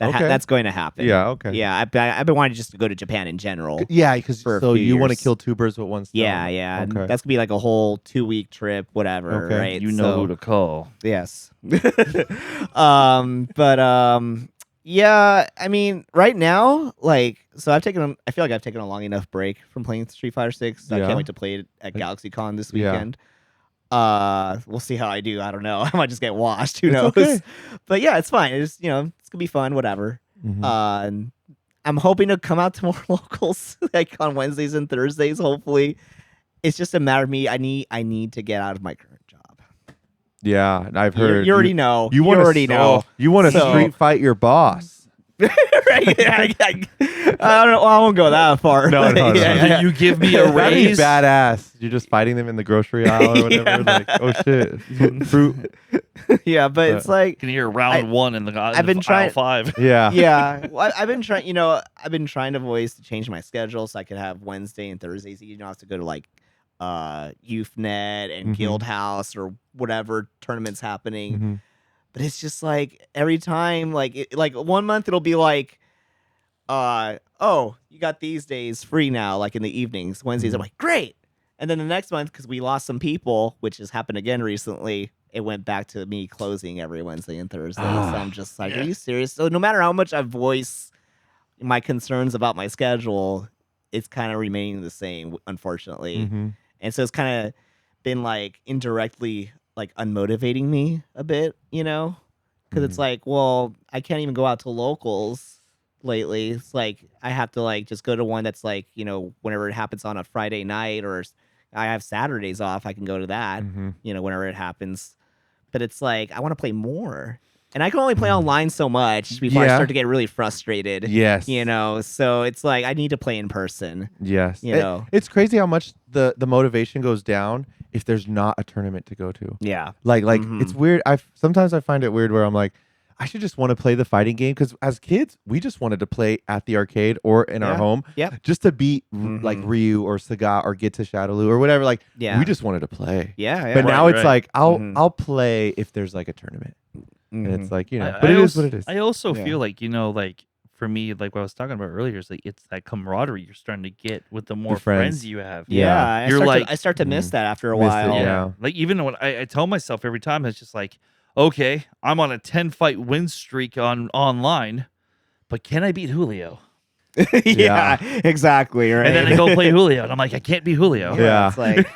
Okay. That's going to happen. Yeah, okay. Yeah, I've been wanting just to go to Japan in general. Yeah, because For a so few you want to years. kill 2 birds with one stone. Yeah, yeah. and Okay. That's gonna be like a whole 2-week trip, whatever. Okay. Right. You know So- who to call. Yes. Yeah, I mean, right now, I feel like I've taken a long enough break from playing Street Fighter 6. I Yeah. can't wait to play it at GalaxyCon this Yeah. weekend. We'll see how I do. I don't know. I might just get washed. Who It's knows? okay. But yeah, it's fine. It's it's gonna be fun, whatever. Mhm. And I'm hoping to come out to more locals like on Wednesdays and Thursdays, hopefully. It's just a matter of me. I need to get out of my current job. Yeah, I've heard. You already know. You want already know. You want to So- street fight your boss. Right? I don't know. I won't go that far. No, no, no. Yeah. You give me a That'd be raise. badass. You're just fighting them in the grocery aisle or whatever. Yeah. Like, oh shit, fruit. Yeah, but it's You like, can hear round one in the I've been aisle trying- 5. Yeah. yeah, well, I've been trying. I've been trying to voice to change my schedule so I could have Wednesday and Thursdays. You don't have to go to like YouthNet and Mhm. Guild House or whatever tournaments happening. Mhm. But it's just like every time, like 1 month it'll be like, oh, you got these days free now, like in the evenings. Wednesdays, I'm like, great. And then the next month, because we lost some people, which has happened again recently, it went back to me closing every Wednesday and Thursday. So I'm just like, Yeah. are you serious? So no matter how much I voice my concerns about my schedule, it's kind of remaining the same, unfortunately. Mhm. And so it's kind of been like indirectly like unmotivating me a bit, you know, because it's like, well, I can't even go out to locals lately. It's like I have to like just go to one that's like, you know, whenever it happens on a Friday night, or I have Saturdays off, I can go to that, you know, whenever it happens. But it's like I want to play more. And I can only play online so much before I Yeah. start to get really frustrated. Yes. You know, so it's like I need to play in person. Yes. You know. It's crazy how much the motivation goes down if there's not a tournament to go to. Yeah. Like it's weird. Sometimes I find it weird where I'm like, I should just want to play the fighting game, because as kids we just wanted to play at the arcade or in our home, just to beat like Ryu or Sagat or get to Shadowloo or whatever. Like we just wanted to play. Yeah. But now it's like I'll play if there's like a tournament. And it's like, you know, but it is what it is. I also feel like, you know, like for me, like what I was talking about earlier, is like it's that camaraderie you're starting to get with the more friends you have. Yeah, you're I start to miss that after a while. Yeah. Like even when I tell myself every time, it's just like, okay, I'm on a 10-fight win streak online, but can I beat Julio? Yeah, exactly. Right. And then I go play Julio, and I'm like, I can't beat Julio. Yeah. It's like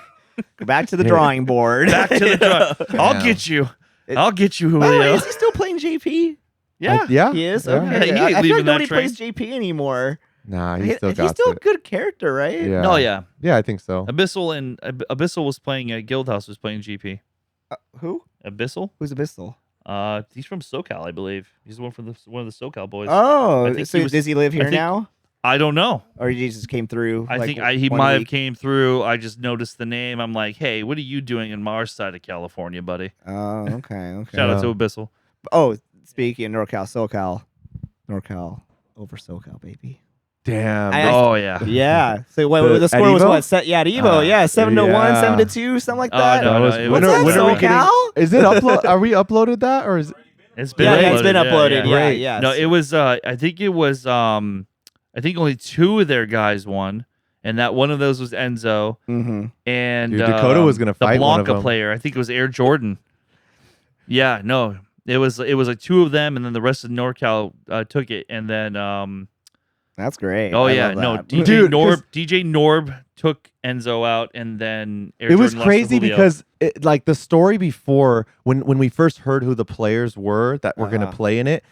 go back to the drawing board. Back to the drawing. I'll get you. I'll get you, By the way, Julio. is he still playing JP? Yeah. Yeah. He is. Yeah. Okay. Yeah, he I ain't feel leaving like that nobody train. plays JP anymore. Nah, he's still got He's still a it. good character, right? Yeah. No, yeah. Yeah, I think so. Abyssal was playing. Guildhouse was playing GP. Who? Abyssal. Who's Abyssal? He's from SoCal, I believe. He's one of the SoCal boys. I Oh, think so he was- does he live I here think- now, I don't know. or he just came through? I like, think he one might have week? came through. I just noticed the name. I'm like, hey, what are you doing in our side of California, buddy? Oh, okay. Shout out to Abyssal. Oh, speaking of NorCal over SoCal, baby. Damn. I- Yeah. Yeah. So what The- the at score was Evo? what? At Evo, yeah, 7-1, yeah. 7-2, something like Oh, that. no, was- it What's was- that, when are we getting- SoCal? Is it upload? Are we uploaded that, or is it? It's been Yeah, uploaded. it's been uploaded. Yeah, Great. yeah. No, it was. I think it was. I think only 2 of their guys won, and that one of those was Enzo. Mm-hmm. And Dude, Dakota was gonna fight the one of Blanca them. player. I think it was Air Jordan. Yeah, no, it was like 2 of them, and then the rest of NorCal took it, and then That's great. oh I yeah, love no, that. Dude, DJ Norb took Enzo out, and then Air It was Jordan lost to crazy Julio. because like the story before, when we first heard who the players were that were gonna play in it,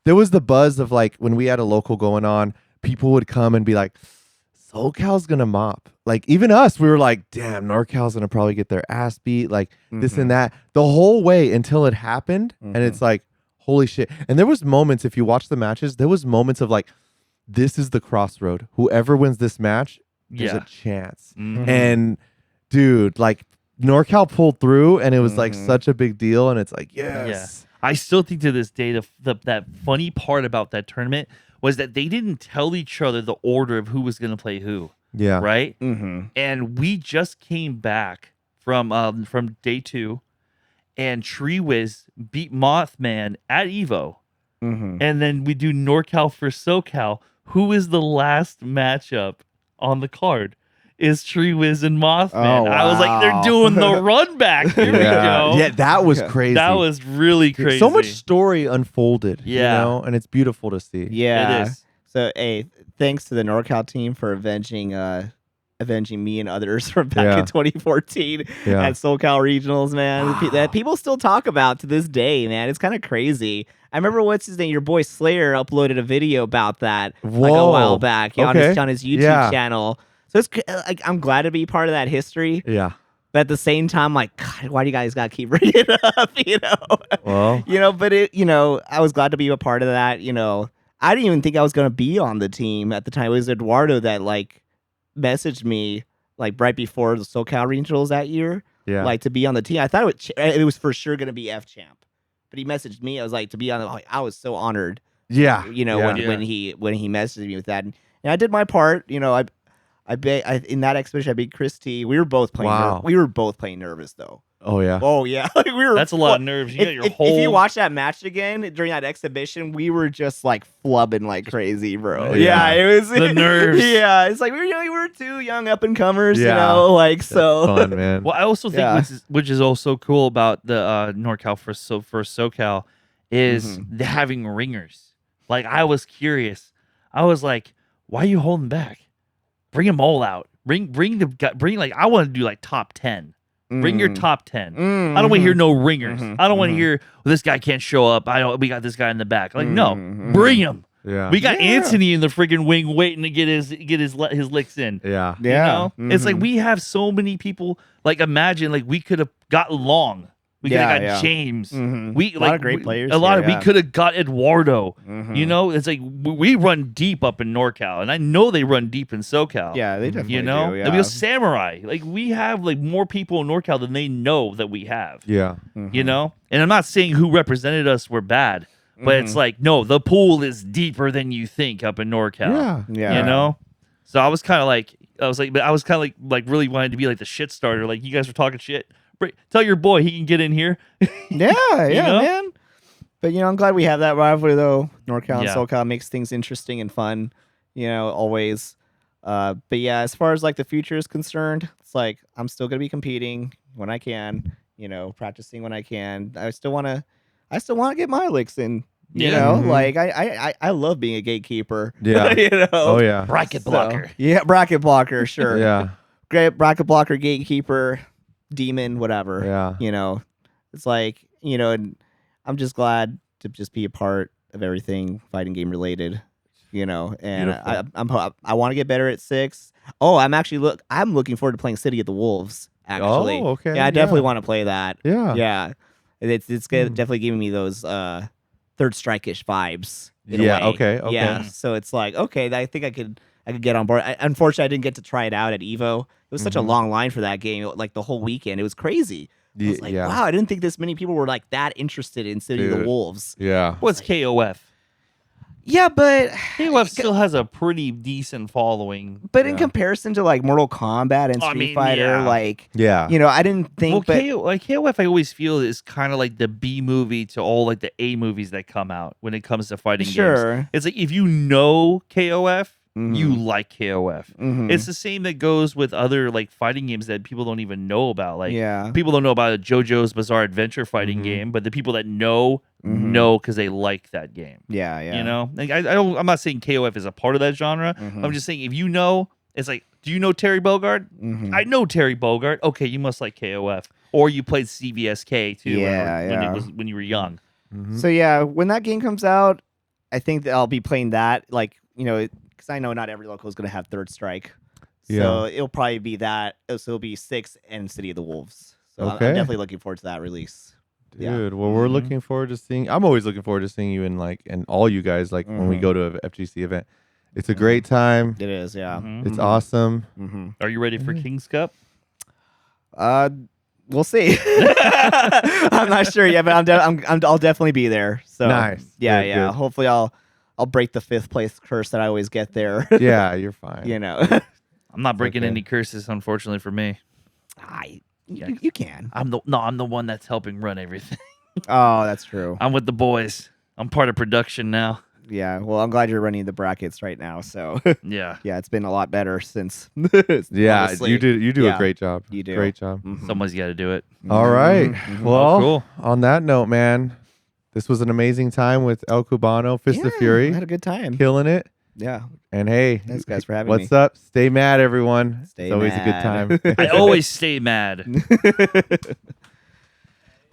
there was the buzz of like when we had a local going on, people would come and be like, SoCal's gonna mop. Like even us, we were like, damn, NorCal's gonna probably get their ass beat, like this and that. The whole way until it happened, and it's like, holy shit. And there was moments, if you watch the matches, there was moments of like, this is the crossroad. Whoever wins this match, there's Yeah. a chance. Mhm. And dude, like NorCal pulled through, and it was like such a big deal. And it's like, yes. I still think to this day that funny part about that tournament was that they didn't tell each other the order of who was going to play who, Yeah. right? Mm-hmm. And we just came back from day 2, and Treewiz beat Mothman at Evo, Mm-hmm. and then we do NorCal for SoCal. Who is the last matchup on the card? Is Treewiz and Mothman. Oh, I was like, they're wow. doing the run back. Here we go. Yeah, that was crazy. That was really crazy. So much story unfolded. Yeah. You know, and it's beautiful to see. Yeah. It is. So, hey, thanks to the NorCal team for avenging me and others from back in 2014 Yeah. at SoCal Regionals, man. That people still talk about to this day, man. It's kind of crazy. I remember what's his name? Your boy Slayer uploaded a video about that like a Whoa. while back on Okay. his YouTube Yeah. channel. So it's like I'm glad to be part of that history, Yeah. but at the same time, like, God, why do you guys gotta keep bringing it up? You know, Well, but I was glad to be a part of that. I didn't even think I was gonna be on the team at the time. It was Eduardo that like messaged me like right before the SoCal Regionals that year, yeah. like to be on the team. I thought it was for sure gonna be F Champ, but he messaged me. I was like to be on. I was so honored. yeah. When he messaged me with that, and I did my part. I in that exhibition I beat Chris T. We were both playing. Wow. We were both playing nervous though. Oh yeah. Oh yeah, like we were. That's a lot of nerves. You got your if whole. you watch that match again during that exhibition, we were just like flubbing like crazy, bro. Oh, yeah. yeah. It was The nerves. Yeah, it's like we were two young up and comers, Yeah. like so. Fun, man. Well, I also think Yeah. which is also cool about the NorCal for SoCal is the having ringers. Like I was curious. I was like, why are you holding back? Bring them all out. Bring like I want to do like top 10. Bring your top 10. I don't want to hear no ringers. I don't want to hear this guy can't show up. We got this guy in the back. Like no, bring him. Yeah. We got Anthony in the freaking wing waiting to get his licks in. Yeah. You know? It's like we have so many people. Like imagine like we could have got Long. We could have got James. We a lot of great players. A lot of here, we could have got Eduardo. You know, it's like we run deep up in NorCal, and I know they run deep in SoCal. Yeah, they definitely You know, do. and we have Samurai. Like we have like more people in NorCal than they know that we have. Yeah. You know, and I'm not saying who represented us were bad, but it's like no, the pool is deeper than you think up in NorCal. Yeah. You know, so I was kind of like really wanted to be like the shit starter. Like you guys were talking shit. Tell your boy he can get in here. Yeah, know? man. But I'm glad we have that rivalry though. NorCal and Yeah. SoCal makes things interesting and fun. Always. But yeah, as far as like the future is concerned, it's like I'm still gonna be competing when I can. Practicing when I can. I still wanna get my licks in. Like I love being a gatekeeper. Yeah. Oh yeah. Bracket blocker. Yeah, bracket blocker. Sure. Yeah. Great bracket blocker, gatekeeper, demon, whatever. Yeah. It's like and I'm just glad to just be a part of everything fighting game related. And I want to get better at 6. Oh, I'm looking forward to playing City of the Wolves. Actually, Oh, okay. Yeah, I definitely want to play that. Yeah. Yeah, it's definitely giving me those Third Strike-ish vibes. In a Yeah, way. okay. Yeah, so it's like okay, I think I could get on board. Unfortunately, I didn't get to try it out at Evo. It was such a long line for that game, like the whole weekend. It was crazy. I was like, wow, I didn't think this many people were like that interested in City of the Dude. Wolves. Yeah. What's KOF? Yeah, but KOF still has a pretty decent following. in comparison to like Mortal Kombat and Street Fighter, yeah. like Yeah. I didn't think. Well, but KOF, I always feel is kind of like the B movie to all like the A movies that come out when it comes to fighting games. Sure. It's like if you know KOF, Mhm. you like KOF. Mhm. It's the same that goes with other like fighting games that people don't even know about. Like Yeah. people don't know about a JoJo's Bizarre Adventure fighting Mhm. game, but the people that know because they like that game. Yeah, yeah. You know, like, I'm not saying KOF is a part of that genre. Mhm. I'm just saying if you know, it's like, do you know Terry Bogard? Mhm. I know Terry Bogard. Okay, you must like KOF, or you played CVSK too. Yeah, when you were young. Mhm. So yeah, when that game comes out, I think that I'll be playing that. Like because I know not every local is going to have Third Strike. So it'll probably be that. So it'll be 6 and City of the Wolves. So I'm Okay. definitely looking forward to that release. Yeah. Dude, well, we're Mhm. looking forward to seeing. I'm always looking forward to seeing you and all you guys when we Mhm. go to a FGC event. It's a great time. It is, yeah. Mhm. It's awesome. Mm-hmm. Are you ready for King's Cup? We'll see. I'm not sure yet, but I'll definitely be there. So Nice. Yeah, Good, yeah. good. Hopefully, I'll break the 5th place curse that I always get there. Yeah, you're fine. I'm not breaking okay. any curses, unfortunately for me. You can. I'm the one that's helping run everything. Oh, that's true. I'm with the boys. I'm part of production now. Yeah. Well, I'm glad you're running the brackets right now. So Yeah. yeah, it's been a lot better since. Yeah, honestly. you do Yeah. a great job. You do. Great job. Mhm. Someone's got to do it. All right. Mhm. Well, cool. on that note, man, this was an amazing time with El Cubano, Fist of Yeah, Fury, I had a good time. killing it. Yeah. And hey, Thanks, guys, for having what's me. up? Stay mad, everyone. Stay it's always a good mad. time. I always stay mad.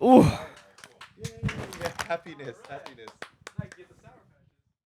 Ooh. Happiness.